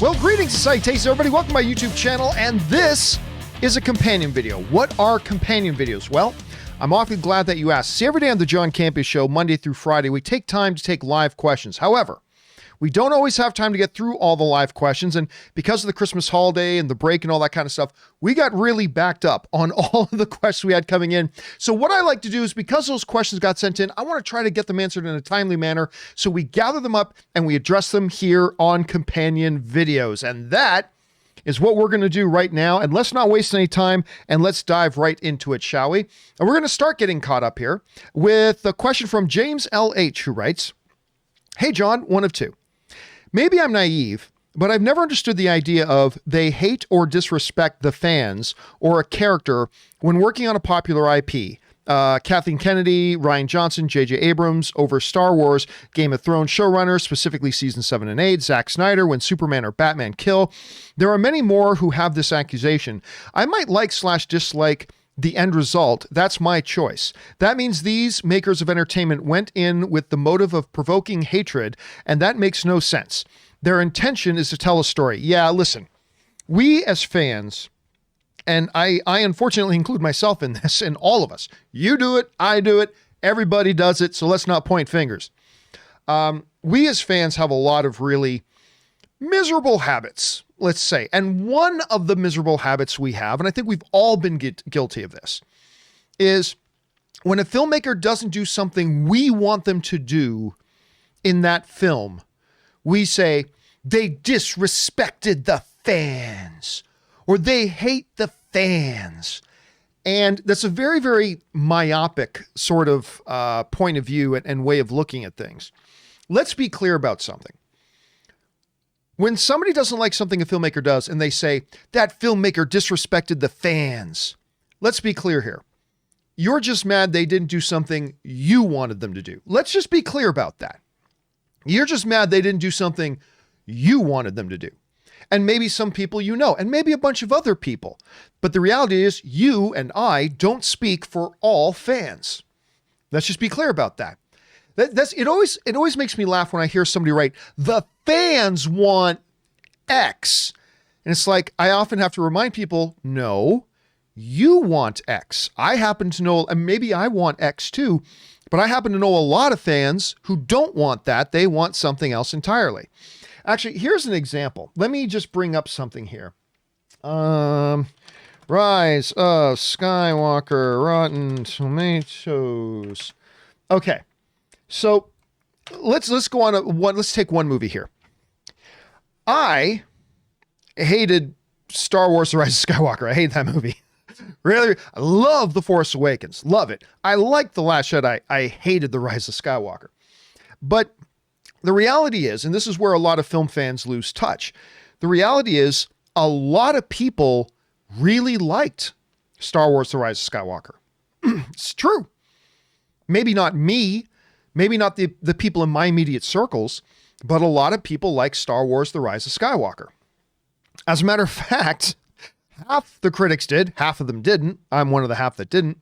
Well, greetings and salutations, everybody. Welcome to my YouTube channel, and this is a companion video. What are companion videos? Well, I'm awfully glad that you asked. See, every day on the John Campea Show, Monday through Friday, we take time to take live questions. However, we don't always have time to get through all the live questions, and because of the Christmas holiday and the break and all that kind of stuff, we got really backed up on all of the questions we had coming in. So what I like to do is, because those questions got sent in, I want to try to get them answered in a timely manner, so we gather them up and we address them here on companion videos. And that is what we're going to do right now. And let's not waste any time, and let's dive right into it, shall we? And we're going to start getting caught up here with a question from James LH, who writes, "Hey John, one of two. Maybe I'm naive, but I've never understood the idea of they hate or disrespect the fans or a character when working on a popular IP. Kathleen Kennedy, Rian Johnson, J.J. Abrams over Star Wars, Game of Thrones showrunners, specifically season 7 and 8, Zack Snyder when Superman or Batman kill. There are many more who have this accusation. I might like/dislike the end result. That's my choice. That means these makers of entertainment went in with the motive of provoking hatred, and that makes no sense. Their intention is to tell a story." Yeah, listen, we as fans, and I unfortunately include myself in this, and all of us, you do it, I do it, everybody does it, so let's not point fingers. We as fans have a lot of really miserable habits, let's say. And one of the miserable habits we have, and I think we've all been guilty of this, is when a filmmaker doesn't do something we want them to do in that film, we say, they disrespected the fans, or they hate the fans. And that's a very, very myopic sort of point of view and way of looking at things. Let's be clear about something. When somebody doesn't like something a filmmaker does and they say, that filmmaker disrespected the fans, let's be clear here. You're just mad they didn't do something you wanted them to do. Let's just be clear about that. You're just mad they didn't do something you wanted them to do. And maybe some people you know, and maybe a bunch of other people. But the reality is you and I don't speak for all fans. Let's just be clear about that. It always makes me laugh when I hear somebody write, the fans want X. And it's like, I often have to remind people, no, you want X. I happen to know, and maybe I want X too, but I happen to know a lot of fans who don't want that. They want something else entirely. Actually, here's an example. Let me just bring up something here. Rise of Skywalker, Rotten Tomatoes. Okay. So let's go on let's take one movie here. I hated Star Wars: The Rise of Skywalker. I hate that movie. Really, I love The Force Awakens. Love it. I liked The Last Jedi. I hated The Rise of Skywalker. But the reality is, and this is where a lot of film fans lose touch, the reality is a lot of people really liked Star Wars: The Rise of Skywalker. It's true. Maybe not me, maybe not the people in my immediate circles, but a lot of people like Star Wars: The Rise of Skywalker. As a matter of fact, half the critics did, half of them didn't. I'm one of the half that didn't.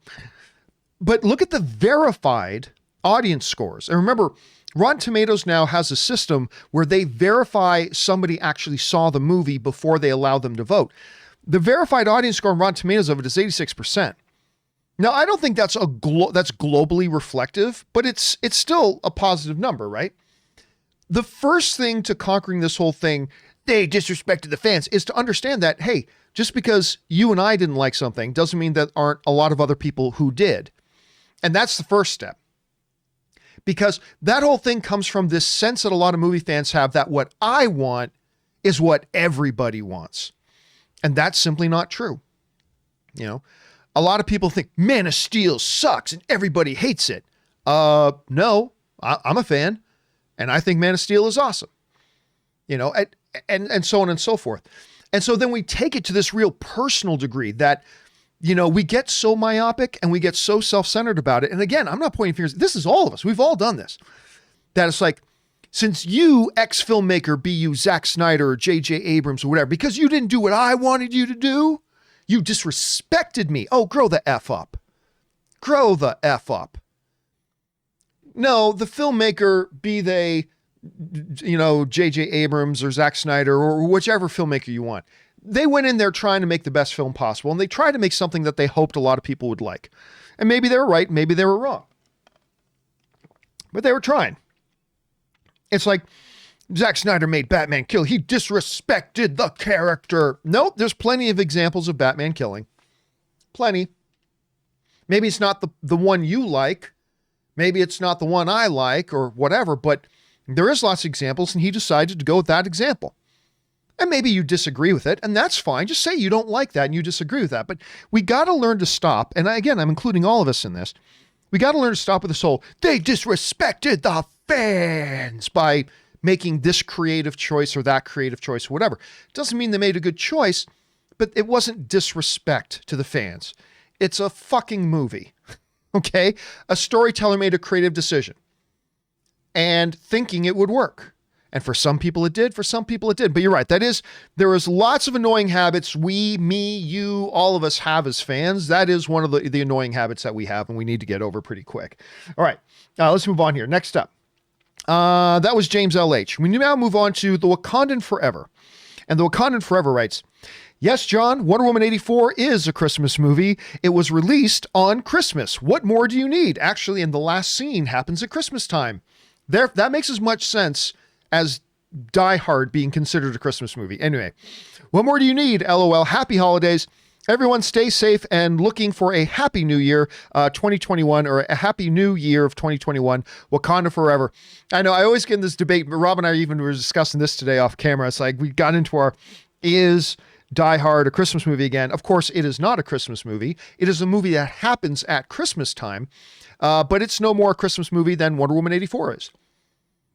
But look at the verified audience scores. And remember, Rotten Tomatoes now has a system where they verify somebody actually saw the movie before they allow them to vote. The verified audience score on Rotten Tomatoes of it is 86%. Now, I don't think that's that's globally reflective, but it's still a positive number, right? The first thing to conquering this whole thing, they disrespected the fans, is to understand that, hey, just because you and I didn't like something doesn't mean that aren't a lot of other people who did. And that's the first step. Because that whole thing comes from this sense that a lot of movie fans have that what I want is what everybody wants. And that's simply not true. You know, a lot of people think Man of Steel sucks and everybody hates it. No, I'm a fan and I think Man of Steel is awesome. You know, and so on and so forth. And so then we take it to this real personal degree that, you know, we get so myopic and we get so self-centered about it. And again, I'm not pointing fingers. This is all of us. We've all done this. That it's like, since you, ex-filmmaker, be you Zack Snyder or J.J. Abrams or whatever, because you didn't do what I wanted you to do, you disrespected me. Oh, grow the F up. Grow the F up. No, the filmmaker, be they J.J. Abrams or Zack Snyder or whichever filmmaker you want. They went in there trying to make the best film possible, and they tried to make something that they hoped a lot of people would like. And maybe they were right, maybe they were wrong. But they were trying. It's like Zack Snyder made Batman kill. He disrespected the character. Nope, there's plenty of examples of Batman killing. Plenty. Maybe it's not the one you like. Maybe it's not the one I like or whatever, but there is lots of examples, and he decided to go with that example. And maybe you disagree with it, and that's fine. Just say you don't like that and you disagree with that. But we got to learn to stop. And again, I'm including all of us in this. We got to learn to stop with this whole, they disrespected the fans by making this creative choice or that creative choice or whatever. Doesn't mean they made a good choice, but it wasn't disrespect to the fans. It's a fucking movie. Okay? A storyteller made a creative decision and thinking it would work. And for some people it did, for some people it did. But you're right, there is lots of annoying habits we, me, you, all of us have as fans. That is one of the annoying habits that we have, and we need to get over pretty quick. All right, let's move on here. Next up, that was James LH. We now move on to The Wakandan Forever. And The Wakandan Forever writes, yes, John, Wonder Woman 84 is a Christmas movie. It was released on Christmas. What more do you need? Actually, in the last scene happens at Christmas time. That makes as much sense as Die Hard being considered a Christmas movie. Anyway, what more do you need? LOL. Happy holidays. Everyone stay safe and looking for a happy new year, 2021, or a happy new year of 2021. Wakanda forever. I know I always get in this debate. Rob and I even were discussing this today off camera. It's like we got into is Die Hard a Christmas movie again? Of course, it is not a Christmas movie. It is a movie that happens at Christmas time, but it's no more a Christmas movie than Wonder Woman 84 is.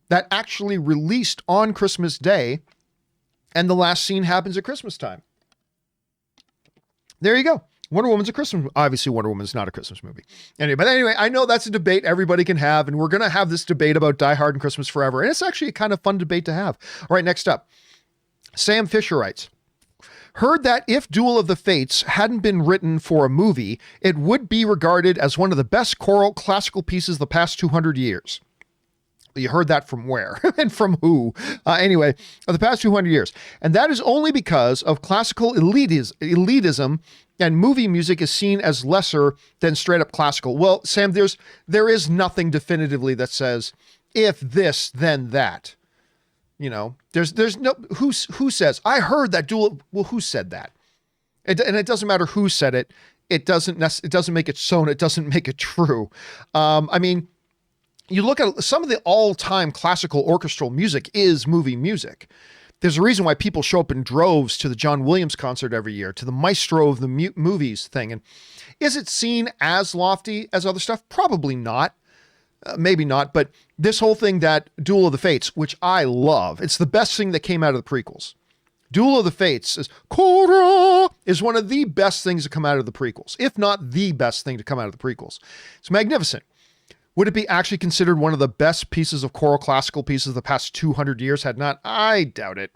That actually released on Christmas Day, and the last scene happens at Christmas time. There you go. Wonder Woman's a Christmas movie. Obviously, Wonder Woman's not a Christmas movie. Anyway, I know that's a debate everybody can have, and we're going to have this debate about Die Hard and Christmas Forever, and it's actually a kind of fun debate to have. All right, next up. Sam Fisher writes, heard that if Duel of the Fates hadn't been written for a movie, it would be regarded as one of the best choral classical pieces of the past 200 years. You heard that from where and from who? Anyway, of the past 200 years. And that is only because of classical elitism, and movie music is seen as lesser than straight up classical. Well, Sam, there is nothing definitively that says if this, then that. There's no, who says, I heard that Duel. Well, who said that? And it doesn't matter who said it. It doesn't make it so, and it doesn't make it true. You look at some of the all-time classical orchestral music is movie music. There's a reason why people show up in droves to the John Williams concert every year, to the maestro of the movies thing. And is it seen as lofty as other stuff? Probably not. Maybe not. But this whole thing, that Duel of the Fates, which I love, it's the best thing that came out of the prequels. Duel of the Fates is one of the best things to come out of the prequels, if not the best thing to come out of the prequels. It's magnificent. Would it be actually considered one of the best pieces of choral classical pieces of the past 200 years had not? I doubt it.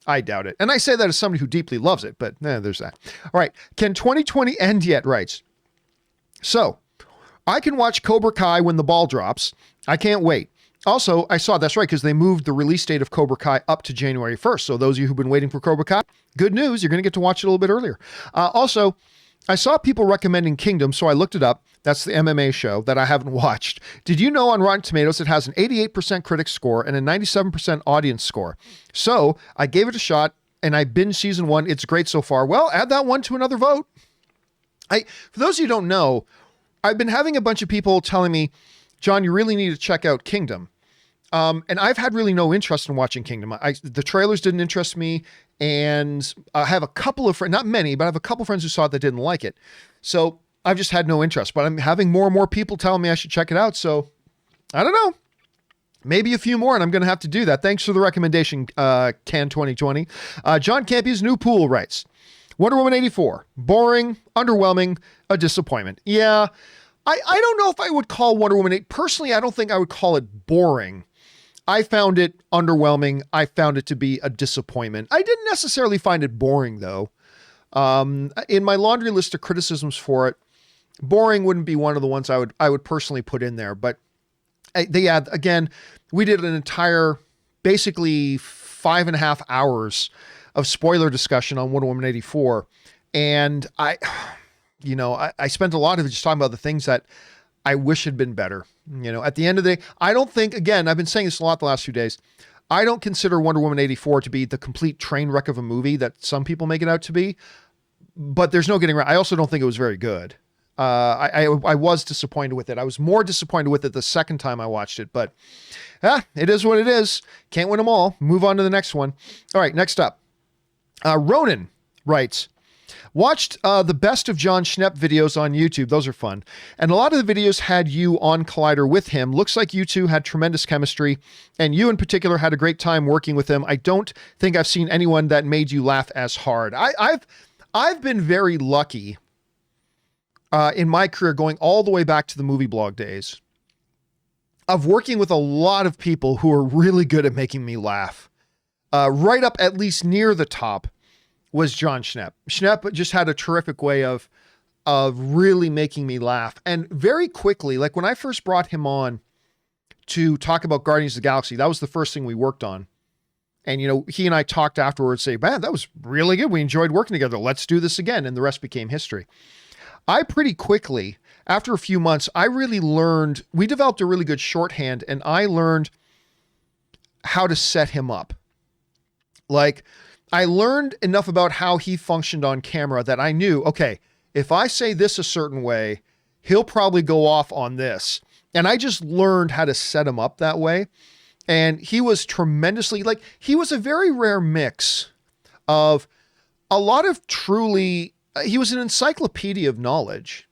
And I say that as somebody who deeply loves it, but there's that. All right. Can 2020 end yet? Writes. So I can watch Cobra Kai when the ball drops. I can't wait. Also, I saw that's right, because they moved the release date of Cobra Kai up to January 1st. So those of you who've been waiting for Cobra Kai, good news. You're going to get to watch it a little bit earlier. Also, I saw people recommending Kingdom, so I looked it up. That's the MMA show that I haven't watched. Did you know on Rotten Tomatoes it has an 88% critic score and a 97% audience score? So I gave it a shot, and I binged season 1. It's great so far. Well, add that one to another vote. For those of you who don't know, I've been having a bunch of people telling me, John, you really need to check out Kingdom. And I've had really no interest in watching Kingdom. The trailers didn't interest me, and I have a couple of friends, not many, but I have a couple of friends who saw it that didn't like it. So I've just had no interest, but I'm having more and more people telling me I should check it out. So I don't know, maybe a few more, and I'm going to have to do that. Thanks for the recommendation, Can 2020. John Campea's New Pool writes, Wonder Woman 84, boring, underwhelming, a disappointment. Yeah, I don't know if I would call Wonder Woman 8, personally, I don't think I would call it boring. I found it underwhelming. I found it to be a disappointment. I didn't necessarily find it boring, though. In my laundry list of criticisms for it, boring wouldn't be one of the ones I would personally put in there, but They had, again, we did an entire, basically 5.5 hours of spoiler discussion on Wonder Woman 84. And I spent a lot of it just talking about the things that I wish had been better. At the end of the day, I don't think, again, I've been saying this a lot the last few days, I don't consider Wonder Woman 84 to be the complete train wreck of a movie that some people make it out to be, but there's no getting around. I also don't think it was very good. I was disappointed with it. I was more disappointed with it the second time I watched it, but it is what it is. Can't win them all. Move on to the next one. All right, next up. Ronan writes, watched the best of John Schnepp videos on YouTube. Those are fun. And a lot of the videos had you on Collider with him. Looks like you two had tremendous chemistry, and you in particular had a great time working with him. I don't think I've seen anyone that made you laugh as hard. I've been very lucky in my career, going all the way back to the movie blog days, of working with a lot of people who are really good at making me laugh. Right up at least near the top was John Schnepp. Schnepp just had a terrific way of really making me laugh. And very quickly, like when I first brought him on to talk about Guardians of the Galaxy, that was the first thing we worked on. And, he and I talked afterwards, say, man, that was really good. We enjoyed working together. Let's do this again. And the rest became history. I pretty quickly, after a few months, I really learned, we developed a really good shorthand, and I learned how to set him up. Like, I learned enough about how he functioned on camera that I knew, okay, if I say this a certain way, he'll probably go off on this. And I just learned how to set him up that way. And he was tremendously, he was a very rare mix of a lot of truly, he was an encyclopedia of knowledge,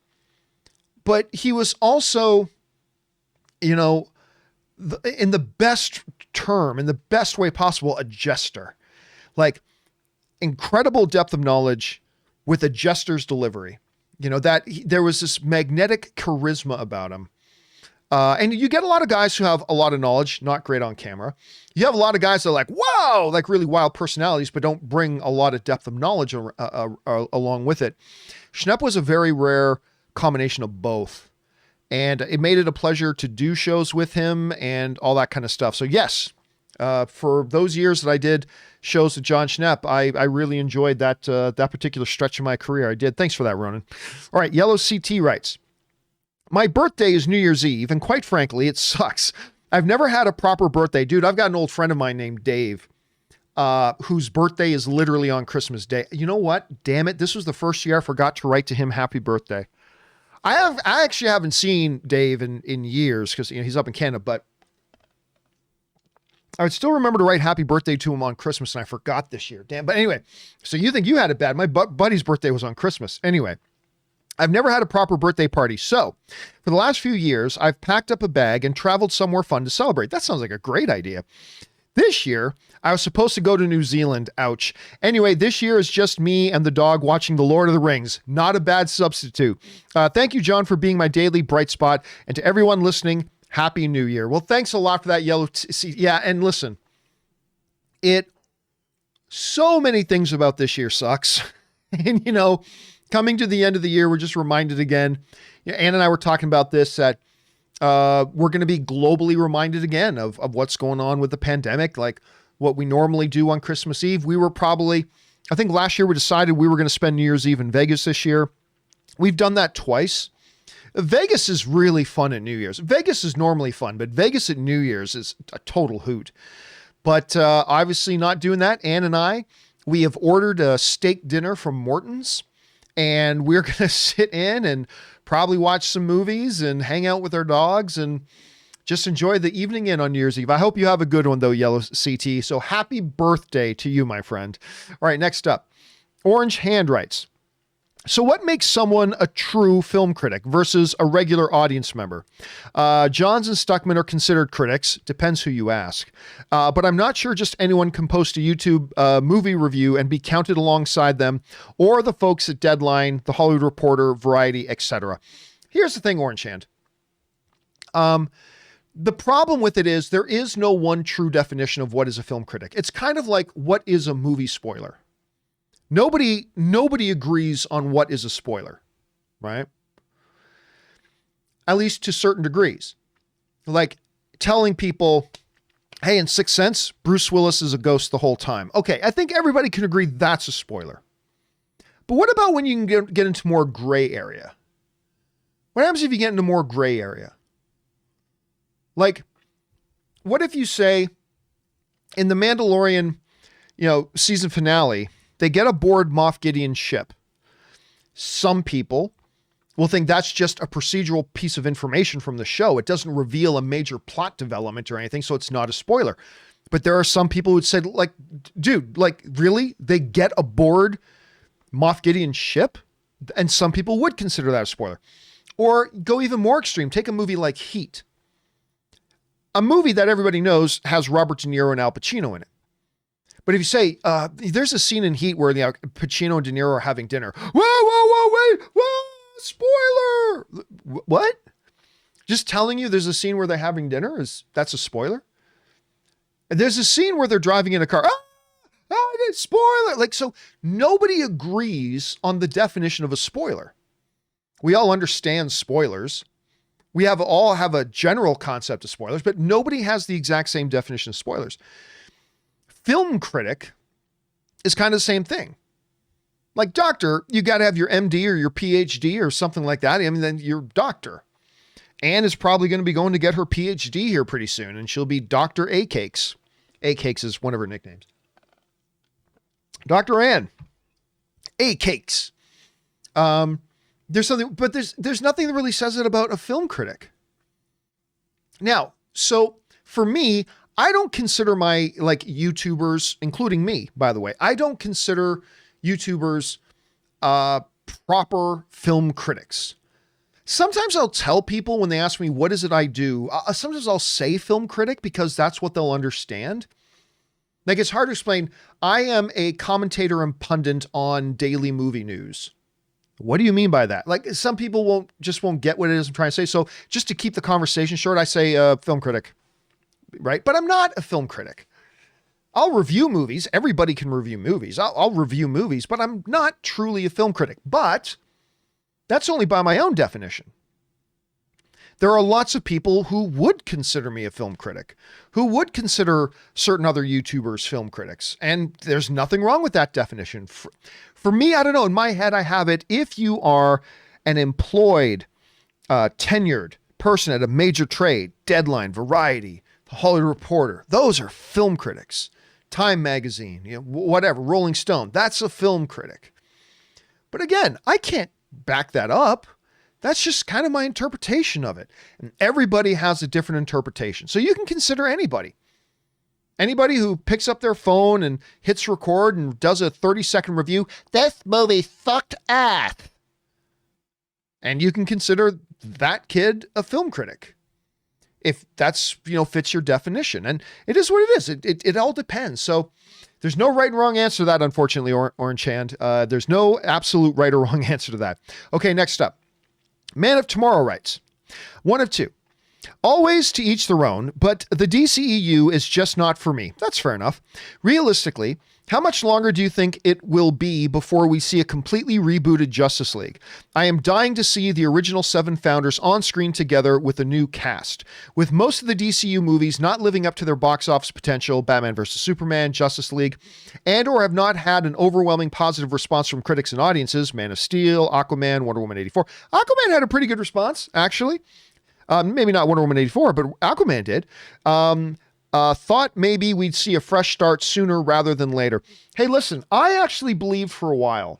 but he was also, in the best term, in the best way possible, a jester. Like, incredible depth of knowledge with a jester's delivery. There was this magnetic charisma about him. And you get a lot of guys who have a lot of knowledge, not great on camera. You have a lot of guys that are like, wow, like really wild personalities, but don't bring a lot of depth of knowledge along with it. Schnepp was a very rare combination of both. And it made it a pleasure to do shows with him and all that kind of stuff. So yes, for those years that I did shows with John Schnepp, I really enjoyed that particular stretch of my career. I did. Thanks for that, Ronan. All right. Yellow CT writes, my birthday is New Year's Eve, and quite frankly, it sucks. I've never had a proper birthday. Dude, I've got an old friend of mine named Dave, whose birthday is literally on Christmas Day. You know what? Damn it. This was the first year I forgot to write to him happy birthday. I actually haven't seen Dave in years because he's up in Canada, but I would still remember to write happy birthday to him on Christmas, and I forgot this year. Damn. But anyway, so you think you had it bad. My buddy's birthday was on Christmas. Anyway, I've never had a proper birthday party. So for the last few years, I've packed up a bag and traveled somewhere fun to celebrate. That sounds like a great idea. This year, I was supposed to go to New Zealand. Ouch. Anyway, this year is just me and the dog watching The Lord of the Rings. Not a bad substitute. Thank you, John, for being my daily bright spot. And to everyone listening, Happy New Year. Well, thanks a lot for that, Yellow. Yeah, and listen, so many things about this year sucks. And, coming to the end of the year, we're just reminded again. Ann and I were talking about this, that we're going to be globally reminded again of what's going on with the pandemic. Like what we normally do on Christmas Eve. I think last year we decided we were going to spend New Year's Eve in Vegas this year. We've done that twice. Vegas is really fun at New Year's. Vegas is normally fun, but Vegas at New Year's is a total hoot. But obviously not doing that. Ann and I, we have ordered a steak dinner from Morton's. And we're going to sit in and probably watch some movies and hang out with our dogs and just enjoy the evening in on New Year's Eve. I hope you have a good one, though, Yellow CT. So happy birthday to you, my friend. All right, next up. Orange Hand writes, so what makes someone a true film critic versus a regular audience member? Johns and Stuckman are considered critics. Depends who you ask. But I'm not sure just anyone can post a YouTube movie review and be counted alongside them, or the folks at Deadline, The Hollywood Reporter, Variety, etc. Here's the thing, Orange Hand. The problem with it is there is no one true definition of what is a film critic. It's kind of like, what is a movie spoiler? Nobody agrees on what is a spoiler, right? At least to certain degrees. Like telling people, hey, in Sixth Sense, Bruce Willis is a ghost the whole time. Okay, I think everybody can agree that's a spoiler. But what about when you can get into more gray area? What happens if you get into more gray area? Like, what if you say in the Mandalorian, season finale, they get aboard Moff Gideon's ship. Some people will think that's just a procedural piece of information from the show. It doesn't reveal a major plot development or anything, so it's not a spoiler. But there are some people who'd say, like, dude, like, really? They get aboard Moff Gideon's ship? And some people would consider that a spoiler. Or go even more extreme. Take a movie like Heat. A movie that everybody knows has Robert De Niro and Al Pacino in it. But if you say, there's a scene in Heat where Pacino and De Niro are having dinner. Wait, spoiler! What? Just telling you there's a scene where they're having dinner? That's a spoiler? And there's a scene where they're driving in a car. Spoiler! Like, so nobody agrees on the definition of a spoiler. We all understand spoilers. We all have a general concept of spoilers, but nobody has the exact same definition of spoilers. Film critic is kind of the same thing. Like doctor, you got to have your MD or your PhD or something like that. I mean, then you're doctor. Anne is probably going to be going to get her PhD here pretty soon, and she'll be Dr. A Cakes. A Cakes is one of her nicknames. Dr. Anne. A Cakes. There's something, but there's nothing that really says it about a film critic. Now, so for me, I don't consider my YouTubers, including me, by the way, I don't consider YouTubers proper film critics. Sometimes I'll tell people when they ask me, what is it I do? Sometimes I'll say film critic because that's what they'll understand. Like, it's hard to explain. I am a commentator and pundit on daily movie news. What do you mean by that? Like, some people won't get what it is I'm trying to say. So just to keep the conversation short, I say film critic, right? But I'm not a film critic. I'll review movies. Everybody can review movies. I'll review movies, but I'm not truly a film critic. But that's only by my own definition. There are lots of people who would consider me a film critic, who would consider certain other YouTubers film critics. And there's nothing wrong with that definition. For me, I don't know. In my head, I have it. If you are an employed, tenured person at a major trade, Deadline, Variety, The Hollywood Reporter, those are film critics. Time Magazine, whatever, Rolling Stone, that's a film critic. But again, I can't back that up. That's just kind of my interpretation of it. And everybody has a different interpretation. So you can consider anybody. Anybody who picks up their phone and hits record and does a 30-second review, this movie sucked ass. And you can consider that kid a film critic. If that's, fits your definition. And it is what it is. It all depends. So there's no right and wrong answer to that, unfortunately, Orange Hand. There's no absolute right or wrong answer to that. Okay, next up. Man of Tomorrow writes, one of two. Always to each their own, but the DCEU is just not for me. That's fair enough. Realistically, how much longer do you think it will be before we see a completely rebooted Justice League? I am dying to see the original 7 founders on screen together with a new cast. With most of the DCU movies not living up to their box office potential, Batman vs. Superman, Justice League, and or have not had an overwhelming positive response from critics and audiences, Man of Steel, Aquaman, Wonder Woman 84. Aquaman had a pretty good response, actually. Maybe not Wonder Woman 84, but Aquaman did. Thought maybe we'd see a fresh start sooner rather than later. Hey, listen, I actually believed for a while.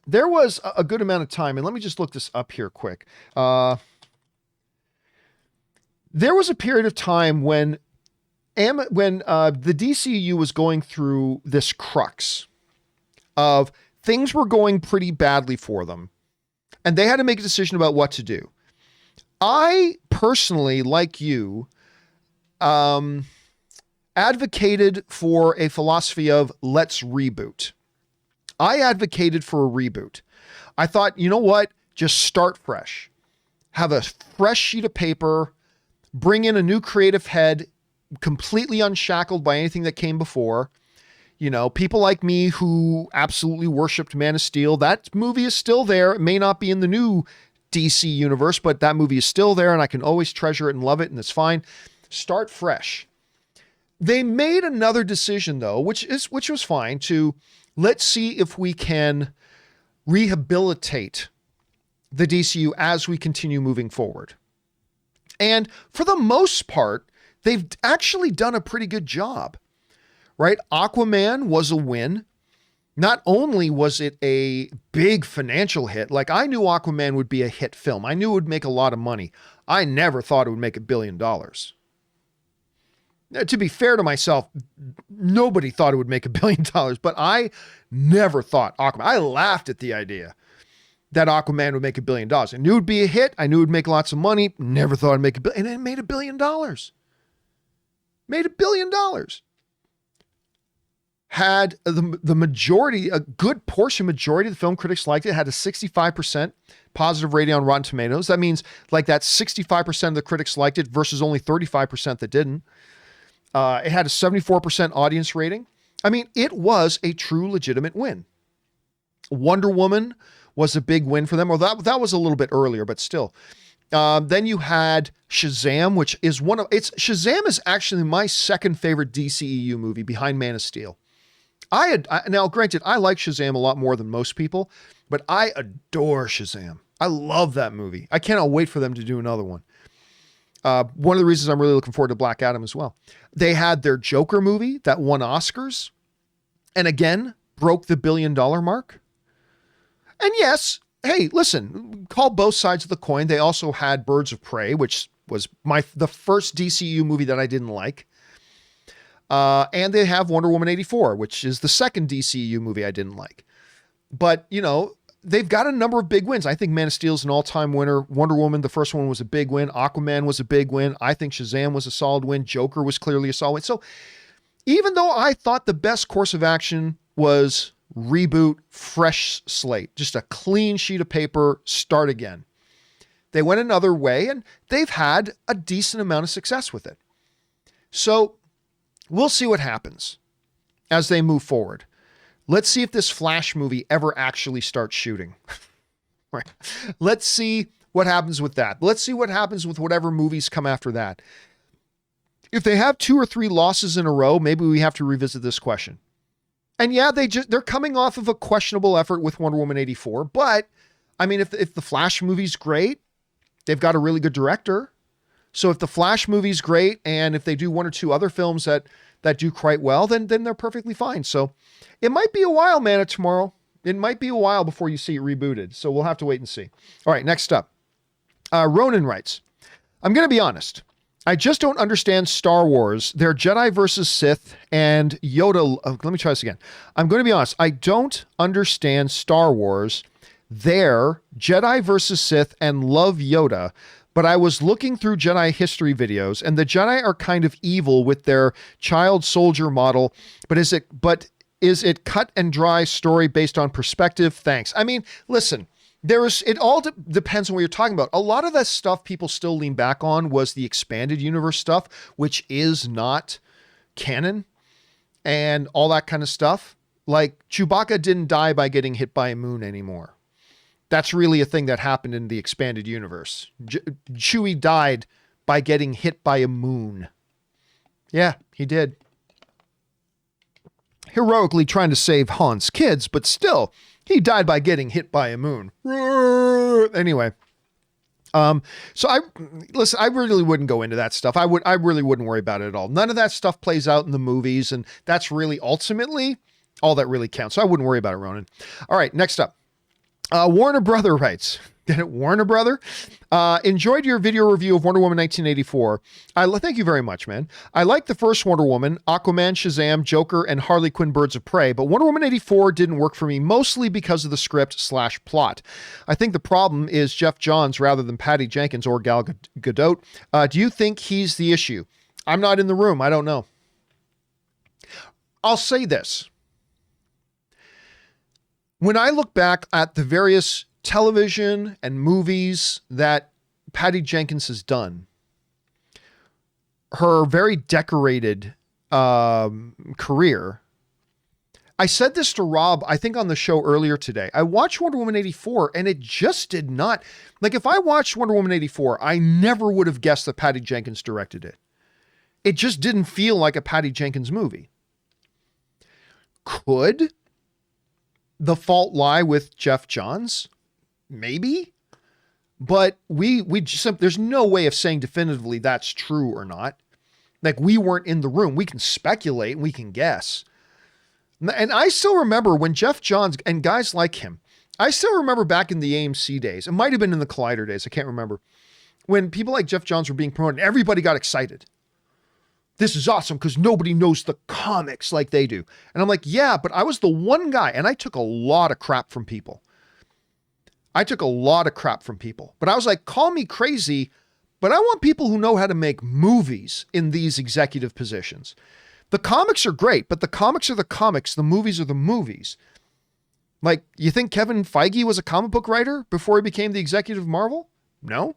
There was a good amount of time, and let me just look this up here quick. There was a period of time when the DCU was going through this crux of things were going pretty badly for them, and they had to make a decision about what to do. I personally, like you, advocated for a philosophy of let's reboot. I advocated for a reboot. I thought, you know what? Just start fresh. Have a fresh sheet of paper, bring in a new creative head, completely unshackled by anything that came before. People like me who absolutely worshipped Man of Steel. That movie is still there. It may not be in the new DC universe, but that movie is still there and I can always treasure it and love it, and it's fine. Start fresh. They made another decision though, which was fine, to let's see if we can rehabilitate the DCU as we continue moving forward. And for the most part, they've actually done a pretty good job, right? Aquaman was a win. Not only was it a big financial hit, like I knew Aquaman would be a hit film. I knew it would make a lot of money. I never thought it would make $1 billion. Now, to be fair to myself, nobody thought it would make $1 billion, but I never thought Aquaman. I laughed at the idea that Aquaman would make $1 billion. I knew it would be a hit. I knew it would make lots of money. Never thought it'd make $1 billion. And it made $1 billion. Made $1 billion. Had the majority, a good majority of the film critics liked it. Had a 65% positive rating on Rotten Tomatoes. That means like that 65% of the critics liked it versus only 35% that didn't. It had a 74% audience rating. I mean, it was a true legitimate win. Wonder Woman was a big win for them. Well, that was a little bit earlier, but still. Then you had Shazam, which is Shazam is actually my second favorite DCEU movie behind Man of Steel. Now granted, I like Shazam a lot more than most people, but I adore Shazam. I love that movie. I cannot wait for them to do another one. One of the reasons I'm really looking forward to Black Adam as well. They had their Joker movie that won Oscars and again broke the $1 billion mark. And yes, hey, listen, call both sides of the coin. They also had Birds of Prey, which was the first DCU movie that I didn't like. And they have Wonder Woman 84, which is the second DCU movie I didn't like. But, you know, they've got a number of big wins. I think Man of Steel is an all-time winner. Wonder Woman, the first one, was a big win. Aquaman was a big win. I think Shazam was a solid win. Joker was clearly a solid win. So even though I thought the best course of action was reboot, fresh slate, just a clean sheet of paper, start again, they went another way and they've had a decent amount of success with it. So we'll see what happens as they move forward. Let's see if this Flash movie ever actually starts shooting. Right. Let's see what happens with that. Let's see what happens with whatever movies come after that. If they have 2 or 3 losses in a row, maybe we have to revisit this question. And yeah, they're coming off of a questionable effort with Wonder Woman 84. But I mean, if the Flash movie's great, they've got a really good director. So if the Flash movie's great, and if they do 1 or 2 other films that do quite well, then they're perfectly fine. So it might be a while, man, at tomorrow. It might be a while before you see it rebooted. So we'll have to wait and see. All right, next up. Ronan writes, I'm going to be honest. I just don't understand Star Wars, their Jedi versus Sith, and Yoda. Let me try this again. I'm going to be honest. I don't understand Star Wars, their Jedi versus Sith, and love Yoda. But I was looking through Jedi history videos, and the Jedi are kind of evil with their child soldier model. But is it cut and dry story based on perspective? Thanks. I mean, listen. It all depends on what you're talking about. A lot of that stuff people still lean back on was the expanded universe stuff, which is not canon and all that kind of stuff. Like Chewbacca didn't die by getting hit by a moon anymore. That's really a thing that happened in the expanded universe. Chewie died by getting hit by a moon. Yeah, he did. Heroically trying to save Han's kids, but still, he died by getting hit by a moon. Anyway. So I really wouldn't go into that stuff. I really wouldn't worry about it at all. None of that stuff plays out in the movies, and that's really ultimately all that really counts. So I wouldn't worry about it, Ronan. All right, next up. Warner Brother writes, get it? Warner Brother? Enjoyed your video review of Wonder Woman 1984. Thank you very much, man. I like the first Wonder Woman, Aquaman, Shazam, Joker, and Harley Quinn Birds of Prey, but Wonder Woman 84 didn't work for me, mostly because of the script/plot. I think the problem is Geoff Johns rather than Patty Jenkins or Gal Gadot. Do you think he's the issue? I'm not in the room. I don't know. I'll say this. When I look back at the various television and movies that Patty Jenkins has done, her very decorated career, I said this to Rob, I think on the show earlier today. I watched Wonder Woman 84 and it just did not, like if I watched Wonder Woman 84, I never would have guessed that Patty Jenkins directed it. It just didn't feel like a Patty Jenkins movie. Could the fault lie with Geoff Johns? Maybe. But we just, there's no way of saying definitively that's true or not. Like we weren't in the room. We can speculate and we can guess. And I still remember when Geoff Johns and guys like him, I still remember back in the AMC days, it might've been in the Collider days. I can't remember, when people like Geoff Johns were being promoted, everybody got excited. This is awesome because nobody knows the comics like they do. And I'm like, yeah, but I was the one guy and I took a lot of crap from people. But I was like, call me crazy, but I want people who know how to make movies in these executive positions. The comics are great, but the comics are the comics. The movies are the movies. Like, you think Kevin Feige was a comic book writer before he became the executive of Marvel? No.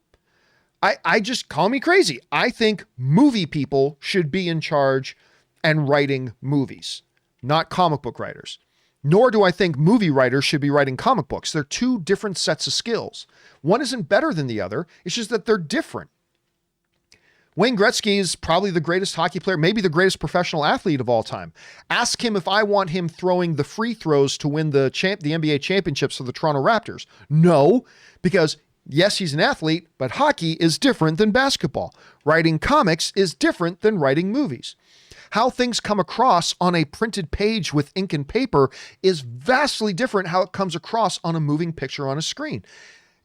I just, call me crazy. I think movie people should be in charge and writing movies, not comic book writers. Nor do I think movie writers should be writing comic books. They're two different sets of skills. One isn't better than the other. It's just that they're different. Wayne Gretzky is probably the greatest hockey player, maybe the greatest professional athlete of all time. Ask him if I want him throwing the free throws to win the NBA championships for the Toronto Raptors. No, because yes, he's an athlete, but hockey is different than basketball. Writing comics is different than writing movies. How things come across on a printed page with ink and paper is vastly different how it comes across on a moving picture on a screen.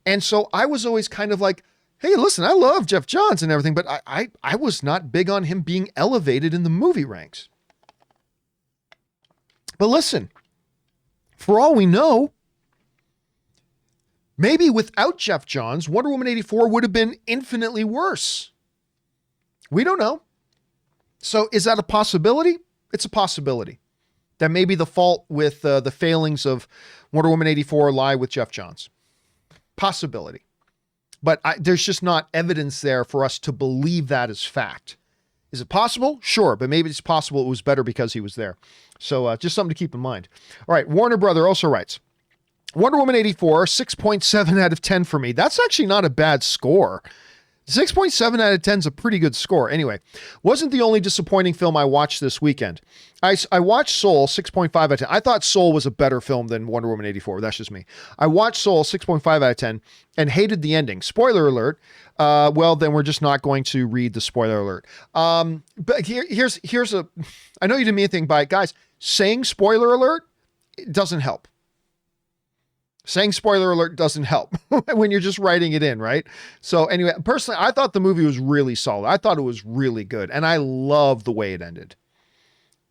And so I was always kind of like, hey, listen, I love Geoff Johns and everything, but I was not big on him being elevated in the movie ranks. But listen, for all we know, maybe without Geoff Johns, Wonder Woman 84 would have been infinitely worse. We don't know. So is that a possibility? It's a possibility that maybe the fault with the failings of Wonder Woman 84 lie with Geoff Johns. Possibility. But there's just not evidence there for us to believe that is fact. Is it possible? Sure, but maybe it's possible it was better because he was there. So just something to keep in mind. All right, Warner Brother also writes, Wonder Woman 84, 6.7 out of 10 for me. That's actually not a bad score. 6.7 out of 10 is a pretty good score. Anyway, wasn't the only disappointing film I watched this weekend. I watched Soul, 6.5 out of 10. I thought Soul was a better film than Wonder Woman 84. That's just me. I watched Soul, 6.5 out of 10, and hated the ending. Spoiler alert. Well, then we're just not going to read the spoiler alert. But here's a, I know you didn't mean anything by it. Guys, saying spoiler alert, it doesn't help. Saying spoiler alert doesn't help when you're just writing it in, right? So anyway, personally, I thought the movie was really solid. I thought it was really good. And I love the way it ended.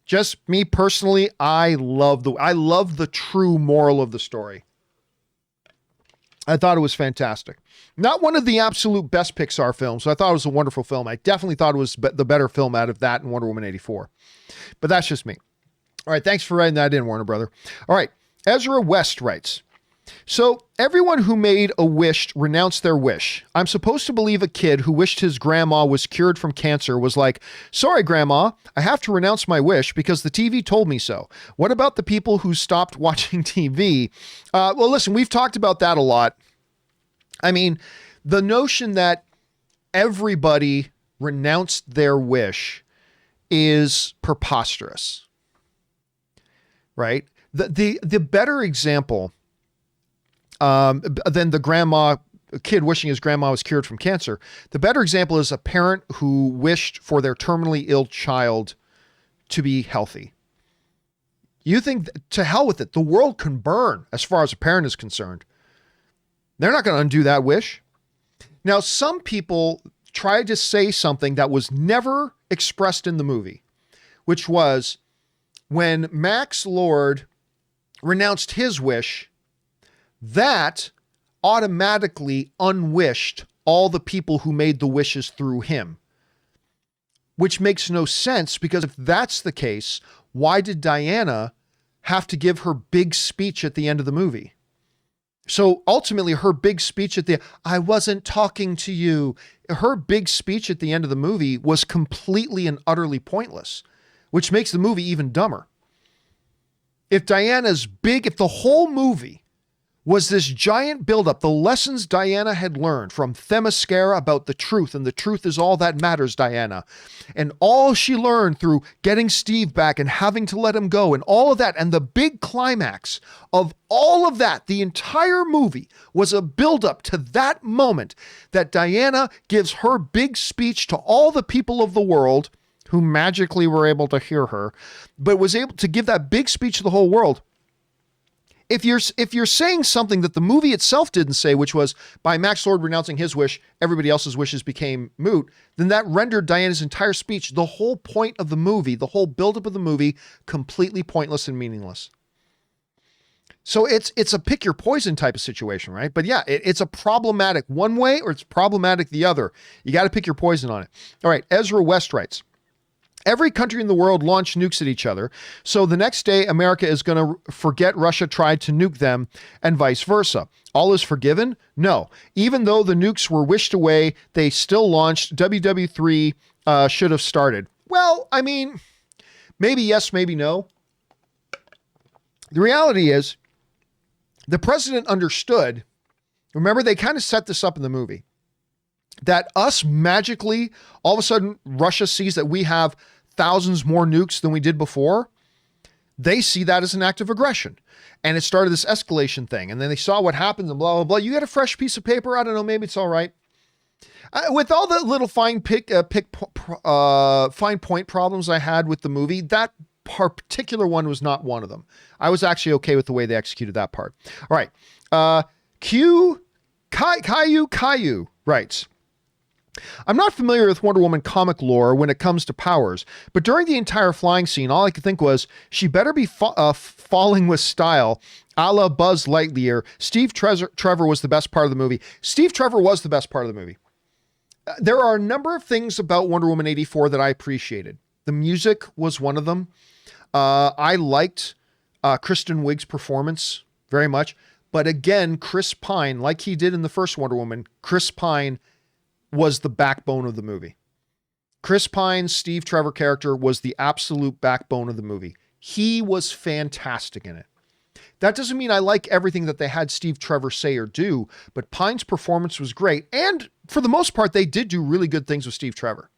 Just me personally, I love the true moral of the story. I thought it was fantastic. Not one of the absolute best Pixar films, but I thought it was a wonderful film. I definitely thought it was the better film out of that and Wonder Woman 84. But that's just me. All right, thanks for writing that in, Warner Brother. All right, Ezra West writes, so everyone who made a wish renounced their wish. I'm supposed to believe a kid who wished his grandma was cured from cancer was like, sorry, grandma, I have to renounce my wish because the TV told me so. What about the people who stopped watching TV? Well, listen, we've talked about that a lot. I mean, the notion that everybody renounced their wish is preposterous, right? The better example than the kid wishing his grandma was cured from cancer. The better example is a parent who wished for their terminally ill child to be healthy. You think, to hell with it, the world can burn as far as a parent is concerned. They're not going to undo that wish. Now, some people tried to say something that was never expressed in the movie, which was when Max Lord renounced his wish, that automatically unwished all the people who made the wishes through him, which makes no sense because if that's the case, why did Diana have to give her big speech at the end of the movie? So ultimately her big speech I wasn't talking to you. Her big speech at the end of the movie was completely and utterly pointless, which makes the movie even dumber. if Diana's big, if the whole movie was this giant buildup, the lessons Diana had learned from Themyscira about the truth, and the truth is all that matters, Diana. And all she learned through getting Steve back and having to let him go and all of that, and the big climax of all of that, the entire movie was a buildup to that moment that Diana gives her big speech to all the people of the world who magically were able to hear her, but was able to give that big speech to the whole world. If you're saying something that the movie itself didn't say, which was by Max Lord renouncing his wish, everybody else's wishes became moot, then that rendered Diana's entire speech, the whole point of the movie, the whole buildup of the movie, completely pointless and meaningless. So it's a pick your poison type of situation, right? But yeah, it's a problematic one way or it's problematic the other. You got to pick your poison on it. All right, Ezra West writes, every country in the world launched nukes at each other, so the next day America is going to forget Russia tried to nuke them and vice versa. All is forgiven? No. Even though the nukes were wished away, they still launched. WW3 should have started. Well, I mean, maybe yes, maybe no. The reality is, the president understood, remember they kind of set this up in the movie, that us magically, all of a sudden, Russia sees that we have thousands more nukes than we did before. They see that as an act of aggression. And it started this escalation thing. And then they saw what happened and blah, blah, blah. You got a fresh piece of paper? I don't know. Maybe it's all right. With all the little fine point problems I had with the movie, that particular one was not one of them. I was actually okay with the way they executed that part. All right. Caillou writes, I'm not familiar with Wonder Woman comic lore when it comes to powers, but during the entire flying scene, all I could think was, she better be falling with style, a la Buzz Lightyear. Steve Trevor was the best part of the movie. Steve Trevor was the best part of the movie. There are a number of things about Wonder Woman 84 that I appreciated. The music was one of them. I liked Kristen Wiig's performance very much. But again, Chris Pine, like he did in the first Wonder Woman, Chris Pine was the backbone of the movie. Chris Pine's Steve Trevor character was the absolute backbone of the movie. He was fantastic in it. That doesn't mean I like everything that they had Steve Trevor say or do, but Pine's performance was great. And for the most part, they did do really good things with Steve Trevor.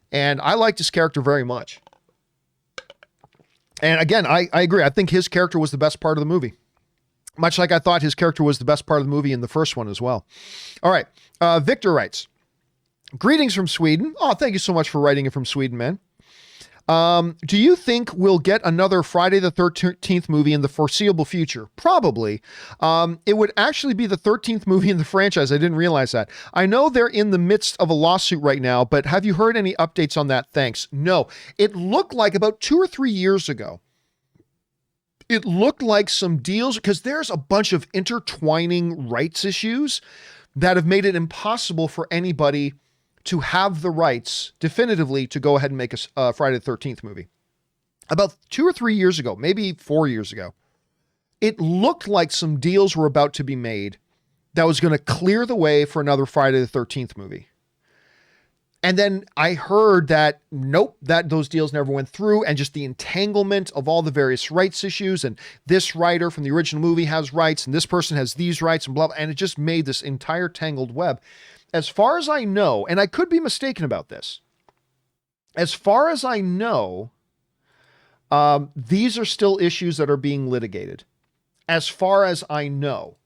And I liked his character very much. And again, I agree. I think his character was the best part of the movie. Much like I thought his character was the best part of the movie in the first one as well. All right. Victor writes, greetings from Sweden. Oh, thank you so much for writing it from Sweden, man. Do you think we'll get another Friday the 13th movie in the foreseeable future? Probably. It would actually be the 13th movie in the franchise. I didn't realize that. I know they're in the midst of a lawsuit right now, but have you heard any updates on that? Thanks. No. It looked like about 2 or 3 years ago, it looked like some deals, because there's a bunch of intertwining rights issues that have made it impossible for anybody to have the rights definitively to go ahead and make a Friday the 13th movie. About 2 or 3 years ago, maybe 4 years ago, it looked like some deals were about to be made that was going to clear the way for another Friday the 13th movie. And then I heard that, nope, that those deals never went through, and just the entanglement of all the various rights issues, and this writer from the original movie has rights, and this person has these rights, and blah, blah, and it just made this entire tangled web. As far as I know, and I could be mistaken about this, as far as I know, these are still issues that are being litigated. As far as I know.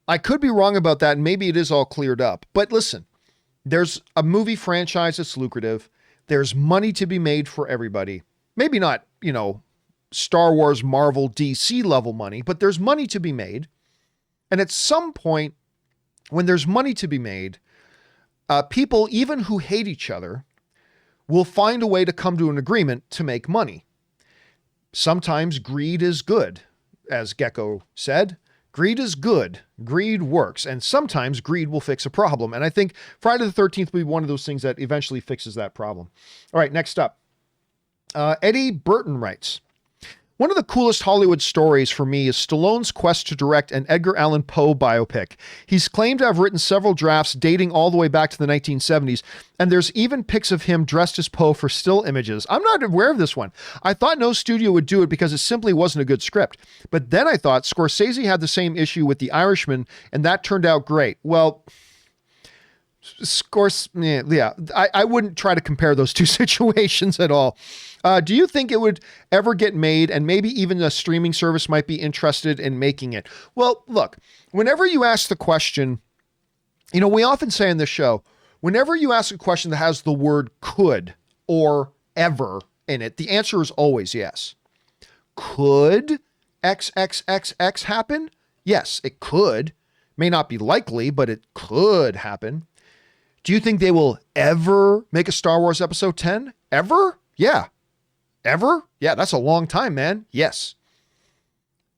I could be wrong about that, and maybe it is all cleared up. But listen, there's a movie franchise that's lucrative. There's money to be made for everybody. Maybe not, Star Wars, Marvel, DC level money, but there's money to be made. And at some point, when there's money to be made, people, even who hate each other, will find a way to come to an agreement to make money. Sometimes greed is good, as Gecko said. Greed is good. Greed works. And sometimes greed will fix a problem. And I think Friday the 13th will be one of those things that eventually fixes that problem. All right, next up. Eddie Burton writes, One of the coolest Hollywood stories for me is Stallone's quest to direct an Edgar Allan Poe biopic. He's claimed to have written several drafts dating all the way back to the 1970s, and there's even pics of him dressed as Poe for still images. I'm not aware of this one. I thought no studio would do it because it simply wasn't a good script. But then I thought Scorsese had the same issue with The Irishman, and that turned out great. Well, I wouldn't try to compare those two situations at all. Do you think it would ever get made, and maybe even a streaming service might be interested in making it? Well, look, whenever you ask the question, we often say in this show, whenever you ask a question that has the word could or ever in it, the answer is always yes. Could XXXX happen? Yes, it could. May not be likely, but it could happen. Do you think they will ever make a Star Wars Episode 10? Ever? Yeah. Ever? Yeah, that's a long time, man. Yes.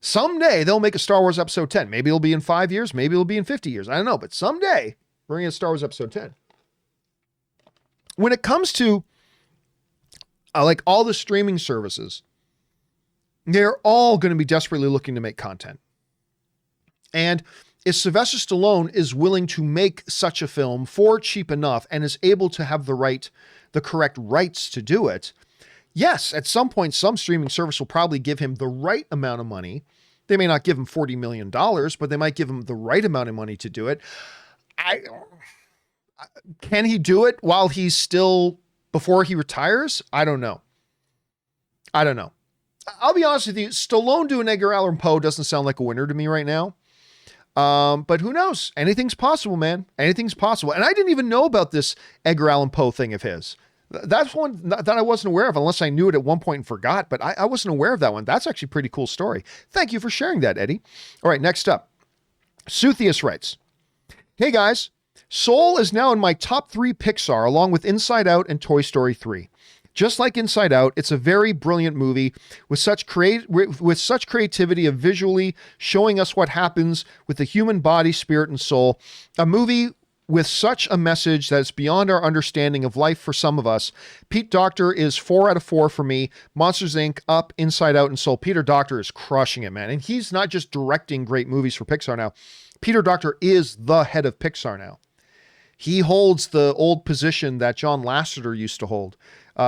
Someday they'll make a Star Wars Episode 10. Maybe it'll be in 5 years. Maybe it'll be in 50 years. I don't know. But someday we're going to get Star Wars Episode 10. When it comes to like all the streaming services, they're all going to be desperately looking to make content. And if Sylvester Stallone is willing to make such a film for cheap enough and is able to have the correct rights to do it, yes, at some point, some streaming service will probably give him the right amount of money. They may not give him $40 million, but they might give him the right amount of money to do it. Can he do it while he's still, before he retires? I don't know. I'll be honest with you. Stallone doing Edgar Allan Poe doesn't sound like a winner to me right now. But who knows? Anything's possible, man. Anything's possible. And I didn't even know about this Edgar Allan Poe thing of his. That's one that I wasn't aware of, unless I knew it at one point and forgot, but I wasn't aware of that one. That's actually a pretty cool story. Thank you for sharing that, Eddie. All right, next up. Suthius writes, "Hey guys, Soul is now in my top 3 Pixar, along with Inside Out and Toy Story 3. Just like Inside Out, it's a very brilliant movie with such creativity of visually showing us what happens with the human body, spirit, and soul. A movie with such a message that is beyond our understanding of life for some of us. Pete Docter is 4 out of 4 for me. Monsters, Inc., Up, Inside Out, and Soul. Peter Docter is crushing it, man. And he's not just directing great movies for Pixar now. Peter Docter is the head of Pixar now. He holds the old position that John Lasseter used to hold.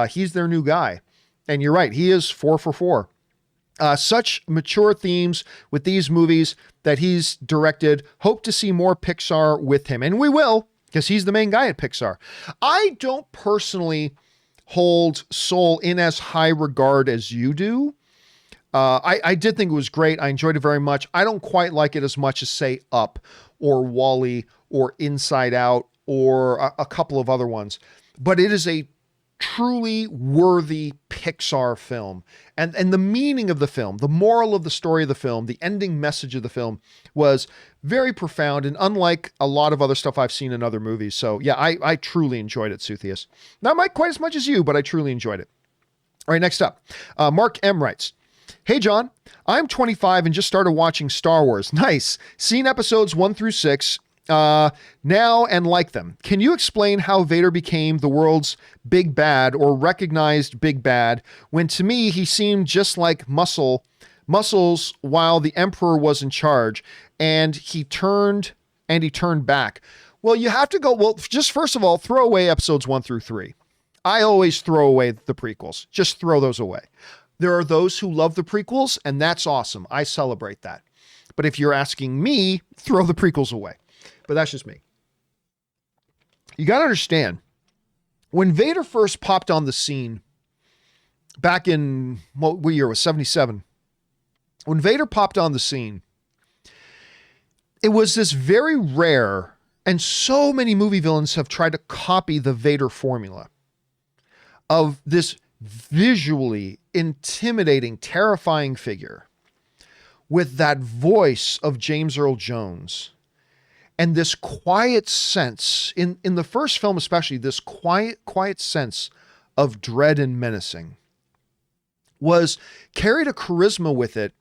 He's their new guy. And you're right, he is 4 for 4. Such mature themes with these movies that he's directed. Hope to see more Pixar with him. And we will, because he's the main guy at Pixar. I don't personally hold Soul in as high regard as you do. I did think it was great. I enjoyed it very much. I don't quite like it as much as, say, Up or WALL-E or Inside Out or a couple of other ones. But it is a truly worthy Pixar film. And the meaning of the film, the moral of the story of the film, the ending message of the film was very profound and unlike a lot of other stuff I've seen in other movies. So yeah, I truly enjoyed it, Suthius. Not quite as much as you, but I truly enjoyed it. All right, next up. Mark M. writes, "Hey John, I'm 25 and just started watching Star Wars. Nice. Seen episodes 1 through 6 now and like them. Can you explain how Vader became the world's big bad or recognized big bad when to me he seemed just like muscles while the Emperor was in charge and he turned back?" Well, you have to go, well, just first of all, throw away episodes 1 through 3. I always throw away the prequels. Just throw those away. There are those who love the prequels, and that's awesome. I celebrate that. But if you're asking me, throw the prequels away. But that's just me. You got to understand, when Vader first popped on the scene back in, what year it was, 77. When Vader popped on the scene, it was this very rare, and so many movie villains have tried to copy the Vader formula of this visually intimidating, terrifying figure with that voice of James Earl Jones. And this quiet sense, in the first film especially, this quiet sense of dread and menacing carried a charisma with it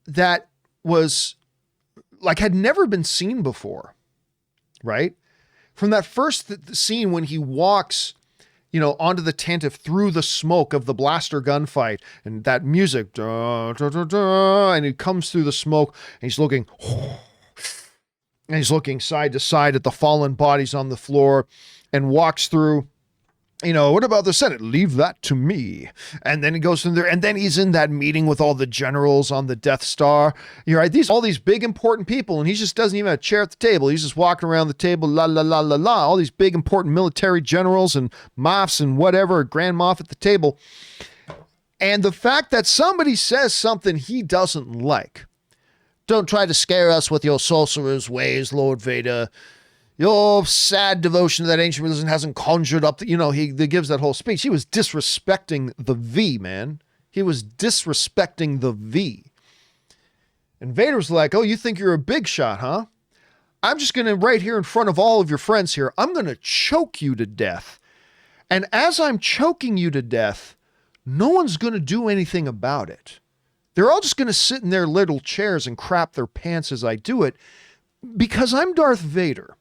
that was like had never been seen before, right? From that first scene when he walks onto the tantive through the smoke of the blaster gunfight, and that music, and he comes through the smoke, and he's looking side to side at the fallen bodies on the floor, and walks through. What about the Senate? Leave that to me. And then he goes in there, and then he's in that meeting with all the generals on the Death Star. You're right, all these big important people, and he just doesn't even have a chair at the table. He's just walking around the table, la la la la la. All these big important military generals and Moffs and whatever, Grand Moff at the table. And the fact that somebody says something he doesn't like. Don't try to scare us with your sorcerer's ways, Lord Vader. Your sad devotion to that ancient religion hasn't conjured up he gives that whole speech. He was disrespecting the V, man. He was disrespecting the V. And Vader's like, oh, you think you're a big shot, huh? I'm just going to, right here in front of all of your friends here, I'm going to choke you to death. And as I'm choking you to death, no one's going to do anything about it. They're all just going to sit in their little chairs and crap their pants as I do it, because I'm Darth Vader.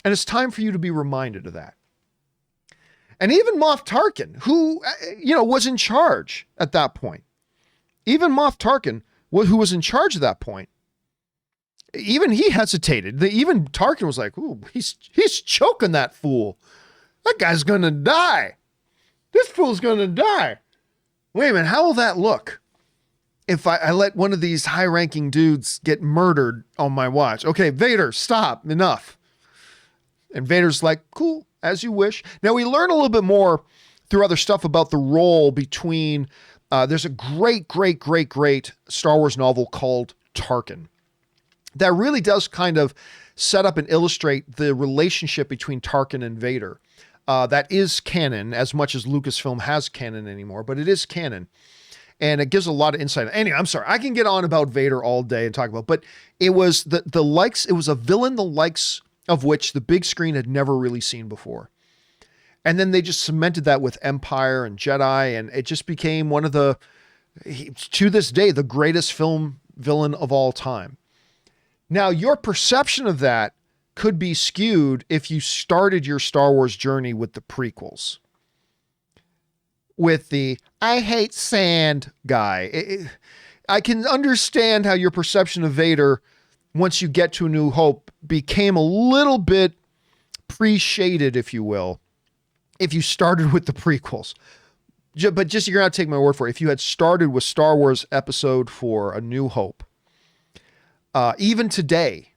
And it's time for you to be reminded of that. And even Moff Tarkin, who, was in charge at that point. Even Moff Tarkin, who was in charge at that point, even he hesitated. Even Tarkin was like, ooh, he's choking that fool. That guy's going to die. This fool's going to die. Wait a minute, how will that look if I let one of these high-ranking dudes get murdered on my watch? Okay, Vader, stop, enough. And Vader's like, cool, as you wish. Now, we learn a little bit more through other stuff about the role between, there's a great Star Wars novel called Tarkin that really does kind of set up and illustrate the relationship between Tarkin and Vader. That is canon, as much as Lucasfilm has canon anymore, but it is canon. And it gives a lot of insight. Anyway, I'm sorry, I can get on about Vader all day and talk about, but it was it was a villain the likes of which the big screen had never really seen before. And then they just cemented that with Empire and Jedi, and it just became one of to this day, the greatest film villain of all time. Now, your perception of that could be skewed if you started your Star Wars journey with the prequels. With the, I hate sand guy. I can understand how your perception of Vader, once you get to A New Hope, became a little bit pre-shaded, if you will, if you started with the prequels. But just, you're going to take my word for it. If you had started with Star Wars Episode 4, A New Hope, even today,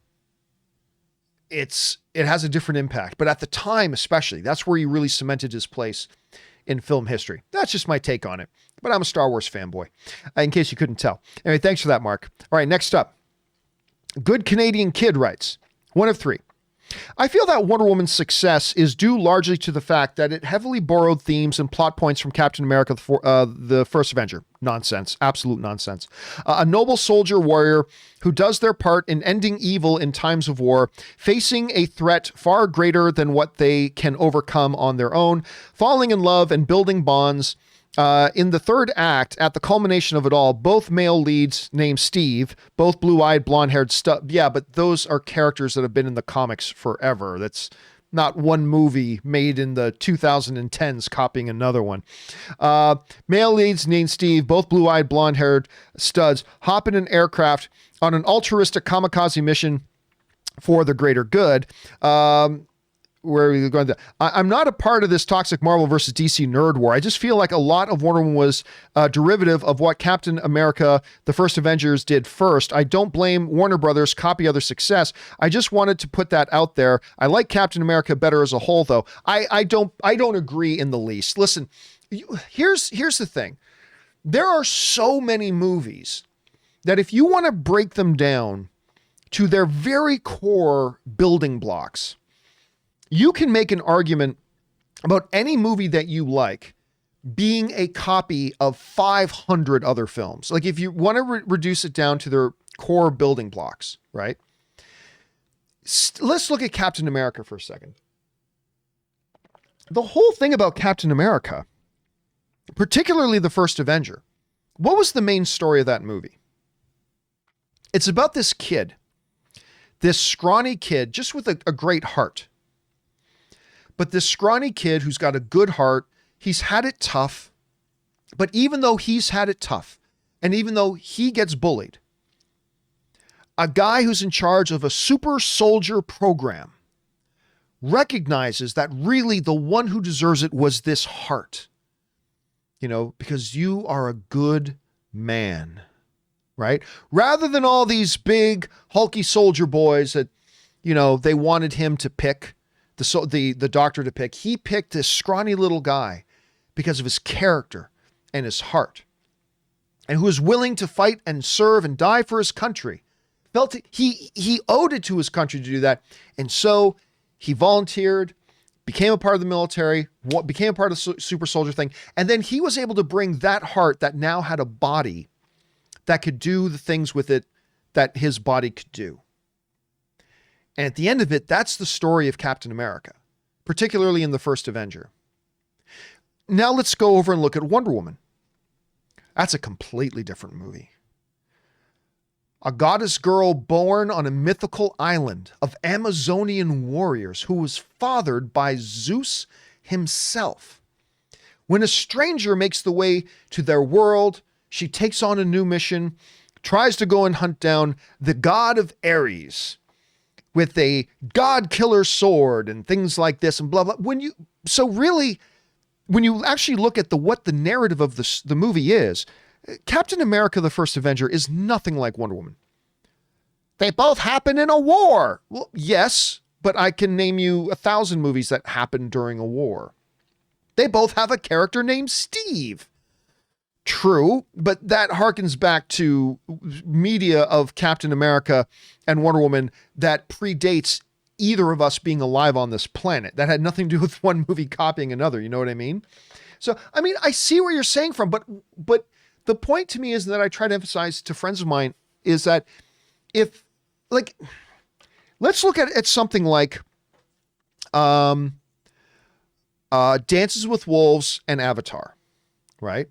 it has a different impact. But at the time, especially, that's where he really cemented his place in film history. That's just my take on it. But I'm a Star Wars fanboy, in case you couldn't tell. Anyway, thanks for that, Mark. All right, next up. Good Canadian Kid writes, one of three. I feel that Wonder Woman's success is due largely to the fact that it heavily borrowed themes and plot points from Captain America, the First Avenger. Nonsense. Absolute nonsense. A noble soldier warrior who does their part in ending evil in times of war, facing a threat far greater than what they can overcome on their own, falling in love and building bonds. In the third act, at the culmination of it all, both male leads named Steve, both blue-eyed, blonde-haired Yeah, but those are characters that have been in the comics forever. That's not one movie made in the 2010s copying another one. Male leads named Steve, both blue-eyed, blonde-haired studs, hop in an aircraft on an altruistic kamikaze mission for the greater good. Where are we going to? I'm not a part of this toxic Marvel versus DC nerd war. I just feel like a lot of Wonder Woman was a derivative of what Captain America, the First Avengers did first. I don't blame Warner Brothers, copy other success. I just wanted to put that out there. I like Captain America better as a whole, though. I don't agree in the least. Listen, here's the thing. There are so many movies that if you want to break them down to their very core building blocks, you can make an argument about any movie that you like being a copy of 500 other films. Like if you want to reduce it down to their core building blocks, right? Let's look at Captain America for a second. The whole thing about Captain America, particularly the First Avenger, what was the main story of that movie? It's about this kid, this scrawny kid, just with a great heart. But this scrawny kid who's got a good heart, he's had it tough. But even though he's had it tough, and even though he gets bullied, a guy who's in charge of a super soldier program recognizes that really the one who deserves it was this heart. You know, because you are a good man, right? Rather than all these big hulky soldier boys that, you know, they wanted him to pick, the doctor to pick. He picked this scrawny little guy because of his character and his heart, and who was willing to fight and serve and die for his country. Felt he owed it to his country to do that. And so he volunteered, became a part of the military, became a part of the super soldier thing. And then he was able to bring that heart that now had a body that could do the things with it that his body could do. And at the end of it, that's the story of Captain America, particularly in the first Avenger. Now let's go over and look at Wonder Woman. That's a completely different movie. A goddess girl born on a mythical island of Amazonian warriors who was fathered by Zeus himself. When a stranger makes the way to their world, she takes on a new mission, tries to go and hunt down the god of Ares with a god killer sword and things like this and blah, blah. When you actually look at what the narrative of the movie is, Captain America, the First Avenger, is nothing like Wonder Woman. They both happen in a war. Well, yes, but I can name you 1,000 movies that happen during a war. They both have a character named Steve. True, but that harkens back to media of Captain America and Wonder Woman that predates either of us being alive on this planet. That had nothing to do with one movie copying another. You know what I mean? So, I mean, I see where you're saying from, but the point to me is that I try to emphasize to friends of mine is that let's look at something like Dances with Wolves and Avatar, right?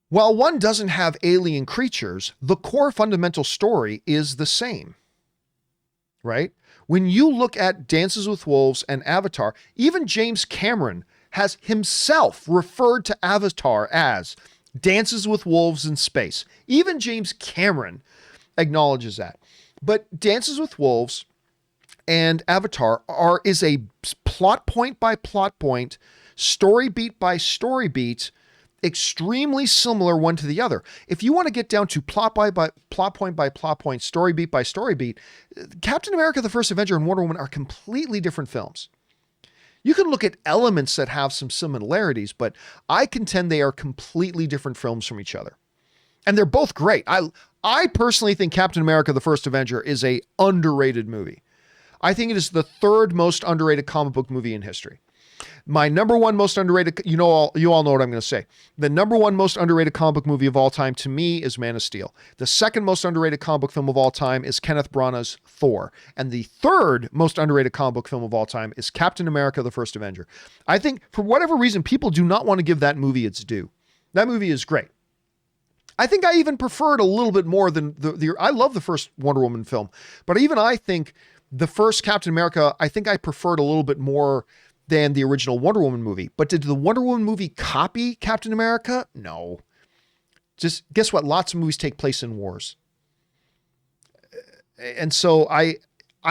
While one doesn't have alien creatures, the core fundamental story is the same, right? When you look at Dances with Wolves and Avatar, even James Cameron has himself referred to Avatar as Dances with Wolves in Space. Even James Cameron acknowledges that. But Dances with Wolves and Avatar is a plot point by plot point, story beat by story beat, extremely similar one to the other. If you want to get down to plot point by plot point, story beat by story beat, Captain America, the First Avenger, and Wonder Woman are completely different films. You can look at elements that have some similarities, but I contend they are completely different films from each other. And they're both great. I personally think Captain America, the First Avenger is a underrated movie. I think it is the third most underrated comic book movie in history. My number one most underrated, you all know what I'm going to say. The number one most underrated comic book movie of all time to me is Man of Steel. The second most underrated comic book film of all time is Kenneth Branagh's Thor. And the third most underrated comic book film of all time is Captain America, the First Avenger. I think for whatever reason, people do not want to give that movie its due. That movie is great. I think I even prefer it a little bit more than I love the first Wonder Woman film, but even I think the first Captain America, I think I preferred a little bit more than the original Wonder Woman movie. But did the Wonder Woman movie copy Captain America? No. Just guess what? Lots of movies take place in wars. And so I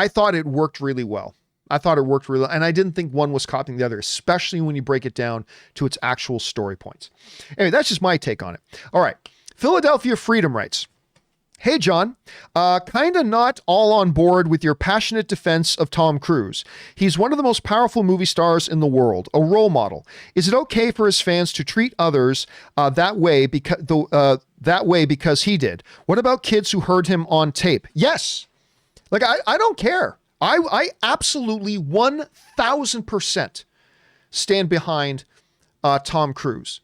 thought it worked really well. And I didn't think one was copying the other, especially when you break it down to its actual story points. Anyway, that's just my take on it. All right. Philadelphia Freedom writes, "Hey, John, kind of not all on board with your passionate defense of Tom Cruise. He's one of the most powerful movie stars in the world, a role model. Is it okay for his fans to treat others that way because he did? What about kids who heard him on tape?" Yes. Like, I don't care. I absolutely 1,000% stand behind Tom Cruise.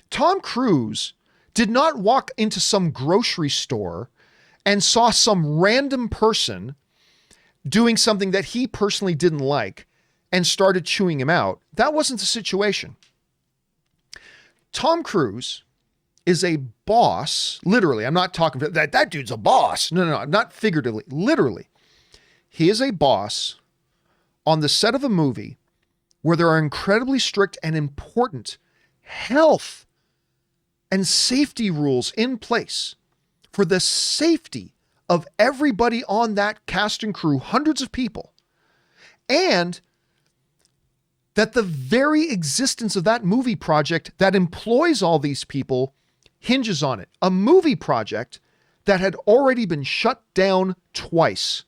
Tom Cruise did not walk into some grocery store and saw some random person doing something that he personally didn't like and started chewing him out. That wasn't the situation. Tom Cruise is a boss, literally. I'm not talking that dude's a boss. No, not figuratively, literally. He is a boss on the set of a movie where there are incredibly strict and important health and safety rules in place for the safety of everybody on that cast and crew, hundreds of people, and that the very existence of that movie project that employs all these people hinges on it. A movie project that had already been shut down twice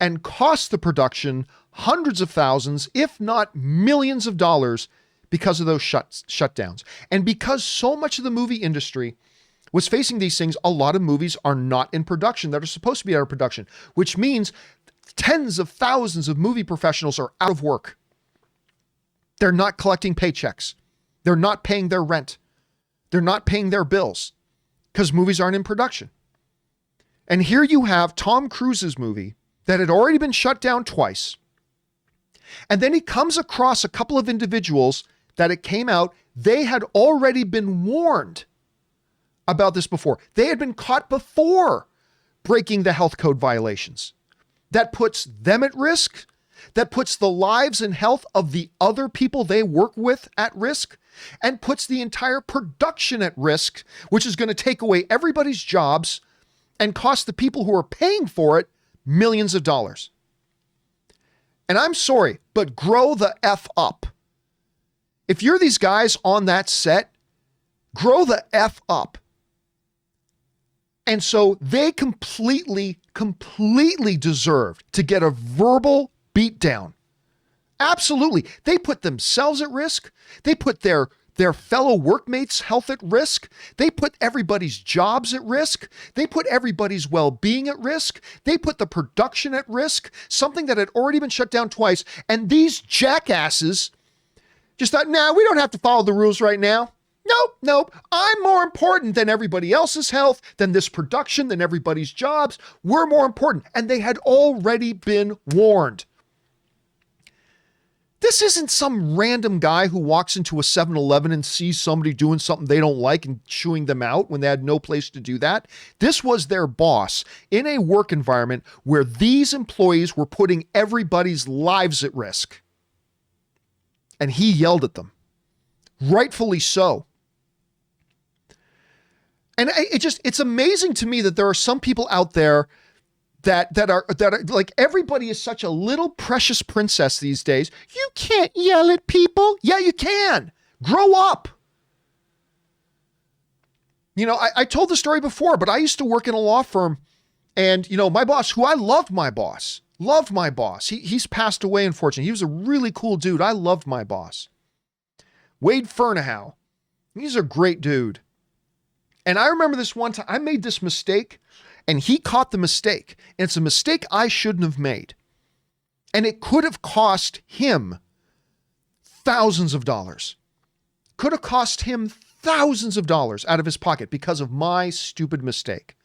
and cost the production hundreds of thousands, if not millions of dollars because of those shutdowns. And because so much of the movie industry was facing these things, a lot of movies are not in production that are supposed to be out of production, which means tens of thousands of movie professionals are out of work. They're not collecting paychecks. They're not paying their rent. They're not paying their bills because movies aren't in production. And here you have Tom Cruise's movie that had already been shut down twice. And then he comes across a couple of individuals that it came out, they had already been warned about this before. They had been caught before breaking the health code violations. That puts them at risk. That puts the lives and health of the other people they work with at risk, and puts the entire production at risk, which is going to take away everybody's jobs and cost the people who are paying for it millions of dollars. And I'm sorry, but grow the F up. If you're these guys on that set, grow the F up. And so they completely deserved to get a verbal beatdown. Absolutely. They put themselves at risk. They put their fellow workmates' health at risk. They put everybody's jobs at risk. They put everybody's well-being at risk. They put the production at risk, something that had already been shut down twice. And these jackasses just thought, nah, we don't have to follow the rules right now. Nope. I'm more important than everybody else's health, than this production, than everybody's jobs. We're more important. And they had already been warned. This isn't some random guy who walks into a 7-Eleven and sees somebody doing something they don't like and chewing them out when they had no place to do that. This was their boss in a work environment where these employees were putting everybody's lives at risk. And he yelled at them. Rightfully so. And it's amazing to me that there are some people out there that are like, everybody is such a little precious princess these days. You can't yell at people. Yeah, you can. Grow up. You know, I told the story before, but I used to work in a law firm, and, you know, my boss, who I loved my boss. He's passed away, unfortunately. He was a really cool dude. I loved my boss. Wade Fernahow. He's a great dude. And I remember this one time I made this mistake, and he caught the mistake. And it's a mistake I shouldn't have made. And it could have cost him thousands of dollars. Could have cost him thousands of dollars out of his pocket because of my stupid mistake.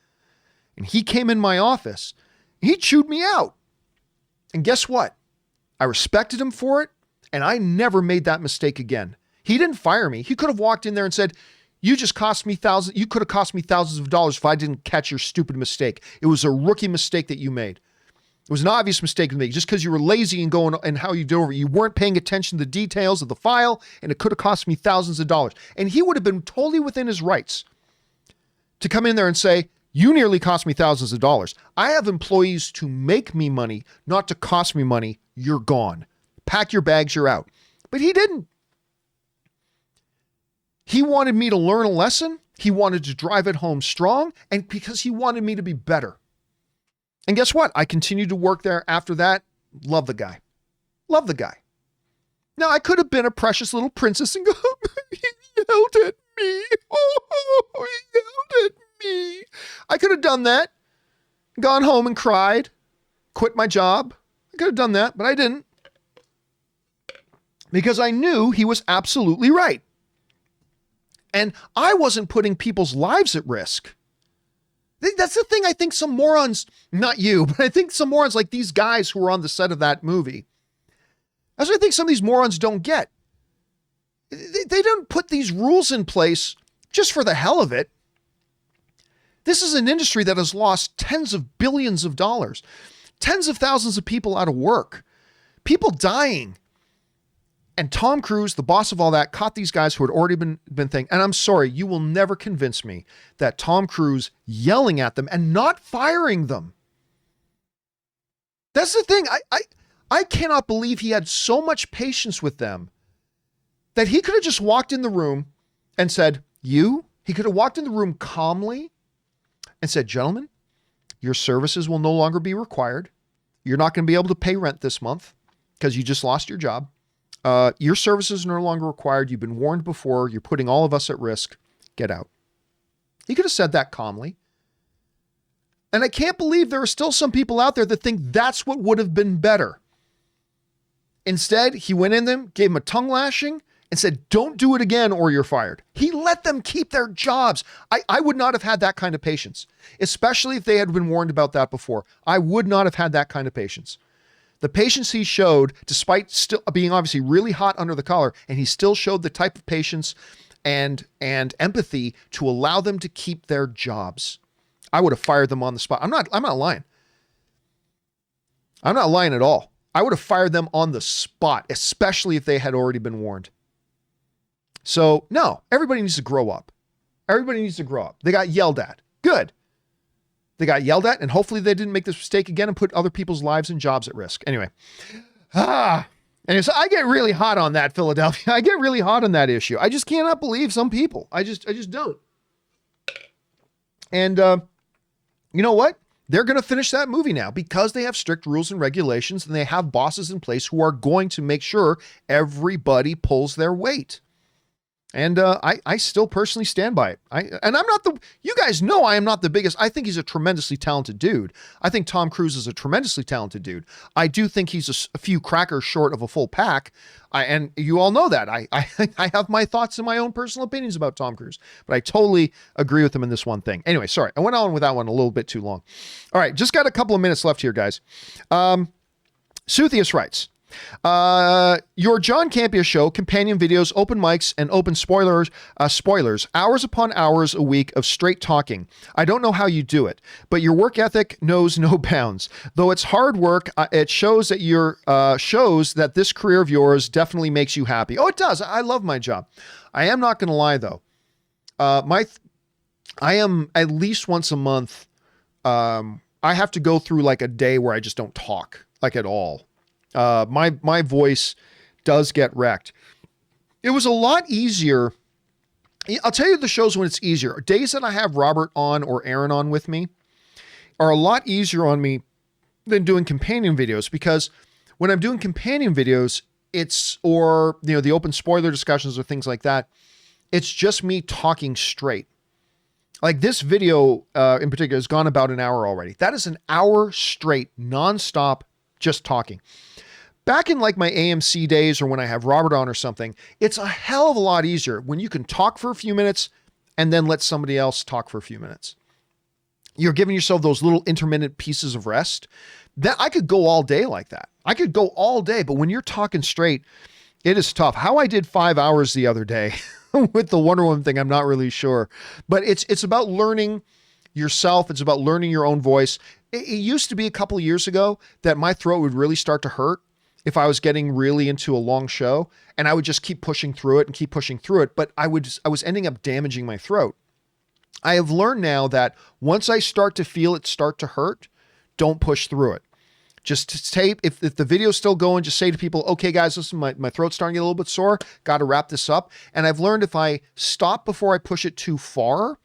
And he came in my office. He chewed me out. And guess what? I respected him for it, and I never made that mistake again. He didn't fire me. He could have walked in there and said, you could have cost me thousands of dollars if I didn't catch your stupid mistake. It was a rookie mistake that you made. It was an obvious mistake to make just because you were lazy and going and how you did over. You weren't paying attention to the details of the file, and it could have cost me thousands of dollars. And he would have been totally within his rights to come in there and say, you nearly cost me thousands of dollars. I have employees to make me money, not to cost me money. You're gone. Pack your bags, you're out. But he didn't. He wanted me to learn a lesson. He wanted to drive it home strong, and because he wanted me to be better. And guess what? I continued to work there after that. Love the guy. Now, I could have been a precious little princess and go, he yelled at me. Oh, he yelled at me. I could have done that. Gone home and cried. Quit my job. I could have done that, but I didn't. Because I knew he was absolutely right. And I wasn't putting people's lives at risk. That's the thing I think some morons, not you, but I think some morons like these guys who were on the set of that movie, that's what I think some of these morons don't get. They don't put these rules in place just for the hell of it. This is an industry that has lost tens of billions of dollars, tens of thousands of people out of work people dying. And Tom Cruise, the boss of all that, caught these guys who had already been thinking, and I'm sorry, you will never convince me that Tom Cruise yelling at them and not firing them. That's the thing. I cannot believe he had so much patience with them that he could have just walked in the room and said, he could have walked in the room calmly and said, gentlemen, your services will no longer be required. You're not going to be able to pay rent this month because you just lost your job. Your services are no longer required. You've been warned before. You're putting all of us at risk. Get out. He could have said that calmly. And I can't believe there are still some people out there that think that's what would have been better. Instead, he went in them, gave them a tongue lashing, and said, don't do it again or you're fired. He let them keep their jobs. I would not have had that kind of patience, especially if they had been warned about that before. I would not have had that kind of patience. The patience he showed, despite still being obviously really hot under the collar, and he still showed the type of patience and empathy to allow them to keep their jobs. I would have fired them on the spot. I'm not lying. I'm not lying at all. I would have fired them on the spot, especially if they had already been warned. So no, everybody needs to grow up. Everybody needs to grow up. They got yelled at. Good. They got yelled at, and hopefully they didn't make this mistake again and put other people's lives and jobs at risk. Anyway. And so I get really hot on that, Philadelphia. I get really hot on that issue. I just cannot believe some people. I just don't. And you know what? They're going to finish that movie now because they have strict rules and regulations, and they have bosses in place who are going to make sure everybody pulls their weight. And I still personally stand by it. You guys know I am not the biggest. I think he's a tremendously talented dude. I think Tom Cruise is a tremendously talented dude. I do think he's a few crackers short of a full pack. And you all know that. I have my thoughts and my own personal opinions about Tom Cruise, but I totally agree with him in this one thing. Anyway, sorry. I went on with that one a little bit too long. All right. Just got a couple of minutes left here, guys. Suthius writes, your John Campea Show, companion videos, open mics, and open spoilers, hours upon hours a week of straight talking. I don't know how you do it, but your work ethic knows no bounds. Though it's hard work, it shows that this career of yours definitely makes you happy. Oh, it does. I love my job. I am not going to lie though. I am at least once a month. I have to go through like a day where I just don't talk like at all. My voice does get wrecked. It was a lot easier. I'll tell you the shows when it's easier. Days that I have Robert on or Aaron on with me are a lot easier on me than doing companion videos, because when I'm doing companion videos, the open spoiler discussions or things like that, it's just me talking straight. Like this video in particular has gone about an hour already. That is an hour straight, nonstop, just talking. Back in like my AMC days or when I have Robert on or something, it's a hell of a lot easier when you can talk for a few minutes and then let somebody else talk for a few minutes. You're giving yourself those little intermittent pieces of rest. That I could go all day like that. I could go all day, but when you're talking straight, it is tough. How I did 5 hours the other day with the Wonder Woman thing, I'm not really sure. But it's about learning yourself. It's about learning your own voice. It used to be a couple of years ago that my throat would really start to hurt if I was getting really into a long show, and I would just keep pushing through it. But I was ending up damaging my throat. I have learned now that once I start to feel it start to hurt, don't push through it. Just tape. If the video's still going, just say to people, okay, guys, listen, my throat's starting to get a little bit sore. Got to wrap this up. And I've learned if I stop before I push it too far,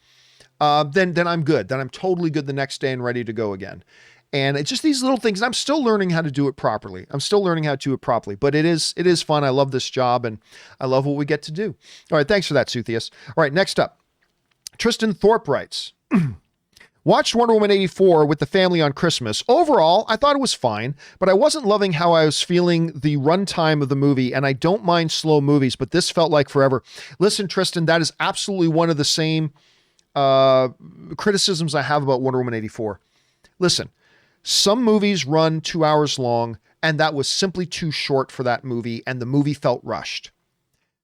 then I'm good. Then I'm totally good the next day and ready to go again. And it's just these little things. And I'm still learning how to do it properly. But it is fun. I love this job and I love what we get to do. All right. Thanks for that, Suthius. All right. Next up, Tristan Thorpe writes, watched Wonder Woman 84 with the family on Christmas. Overall, I thought it was fine, but I wasn't loving how I was feeling the runtime of the movie. And I don't mind slow movies, but this felt like forever. Listen, Tristan, that is absolutely one of the same criticisms I have about Wonder Woman 84. Listen, some movies run 2 hours long, and that was simply too short for that movie, and the movie felt rushed.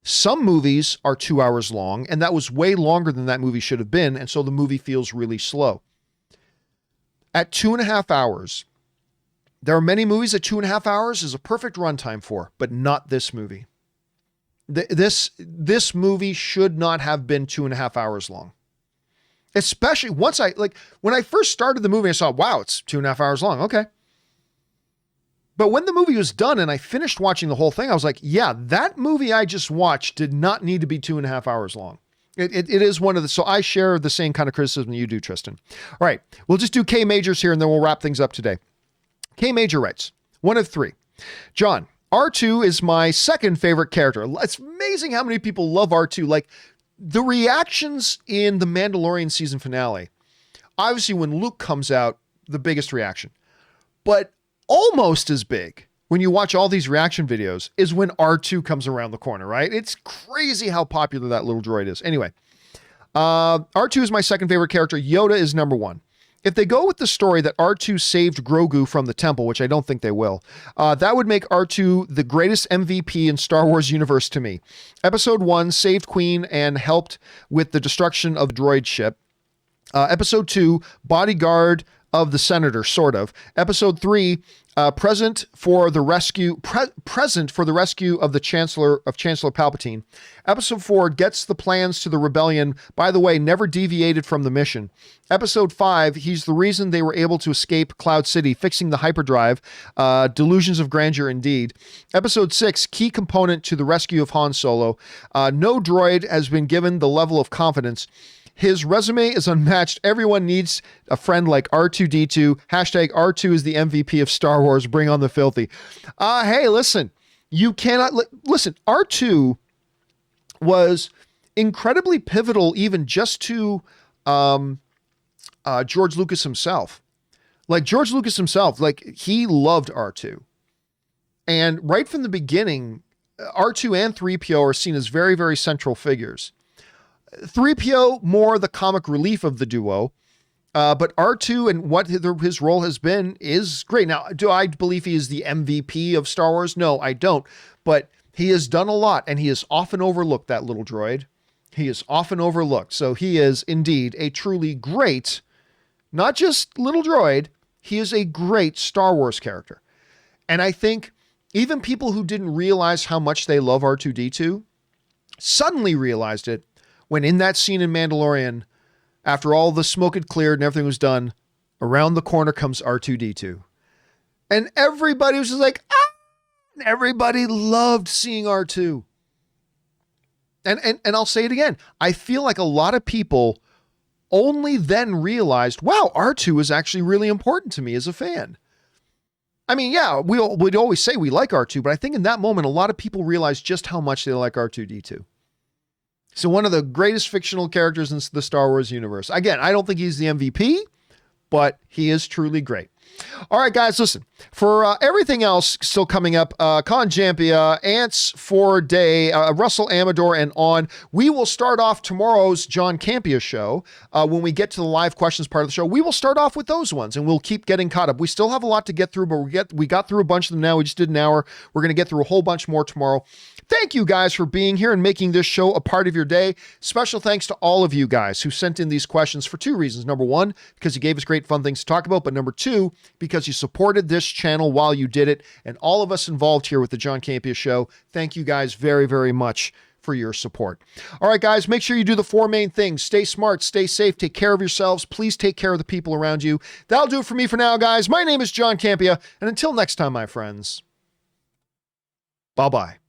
Some movies are 2 hours long, and that was way longer than that movie should have been, and so the movie feels really slow. At 2.5 hours, There are many movies that 2.5 hours is a perfect runtime for, but not this movie. This movie should not have been 2.5 hours long. Especially when I first started the movie, I saw, wow, it's 2.5 hours long. Okay. But when the movie was done and I finished watching the whole thing, I was like, yeah, that movie I just watched did not need to be 2.5 hours long. It is one of the, so I share the same kind of criticism you do, Tristan. All right. We'll just do K Majors here and then we'll wrap things up today. K Major writes, one of three. John, R2 is my second favorite character. It's amazing how many people love R2. Like the reactions in the Mandalorian season finale, obviously when Luke comes out, the biggest reaction, but almost as big when you watch all these reaction videos is when R2 comes around the corner, right? It's crazy how popular that little droid is. Anyway, R2 is my second favorite character. Yoda is number one. If they go with the story that R2 saved Grogu from the temple, which I don't think they will, that would make R2 the greatest MVP in Star Wars universe to me. Episode 1 saved Queen and helped with the destruction of the droid ship. Episode 2, bodyguard of the senator, sort of. Episode 3, present for the rescue of the Chancellor Palpatine. Episode 4 gets the plans to the rebellion. By the way, never deviated from the mission. Episode 5, he's the reason they were able to escape Cloud City, fixing the hyperdrive. Delusions of grandeur indeed. Episode 6, key component to the rescue of Han Solo. No droid has been given the level of confidence. His resume is unmatched. Everyone needs a friend like R2-D2. Hashtag R2 is the MVP of Star Wars. Bring on the filthy. Hey, listen, you cannot listen. R2 was incredibly pivotal, even just to George Lucas himself. Like George Lucas himself, like he loved R2. And right from the beginning, R2 and 3PO are seen as very, very central figures. 3PO more the comic relief of the duo, but R2 and what his role has been is great. Now, do I believe he is the MVP of Star Wars? No, I don't. But he has done a lot, and he is often overlooked, that little droid. He is often overlooked. So he is indeed a truly great, not just little droid, he is a great Star Wars character. And I think even people who didn't realize how much they love R2-D2 suddenly realized it when in that scene in Mandalorian, after all the smoke had cleared and everything was done, around the corner comes R2-D2. And everybody was just like, ah! And everybody loved seeing R2. And I'll say it again. I feel like a lot of people only then realized, wow, R2 is actually really important to me as a fan. I mean, yeah, we'd always say we like R2, but I think in that moment, a lot of people realized just how much they like R2-D2. So one of the greatest fictional characters in the Star Wars universe. Again, I don't think he's the MVP, but he is truly great. All right, guys, listen. For everything else still coming up, John Campea, Ants for Day, Russell Amador, and on. We will start off tomorrow's John Campea show. When we get to the live questions part of the show, we will start off with those ones, and we'll keep getting caught up. We still have a lot to get through, but we got through a bunch of them now. We just did an hour. We're going to get through a whole bunch more tomorrow. Thank you guys for being here and making this show a part of your day. Special thanks to all of you guys who sent in these questions for two reasons. Number one, because you gave us great fun things to talk about, but number two, because you supported this channel while you did it. And all of us involved here with the John Campea Show, thank you guys very, very much for your support. All right, guys, make sure you do the four main things. Stay smart, stay safe, take care of yourselves. Please take care of the people around you. That'll do it for me for now, guys. My name is John Campea, and until next time, my friends, bye-bye.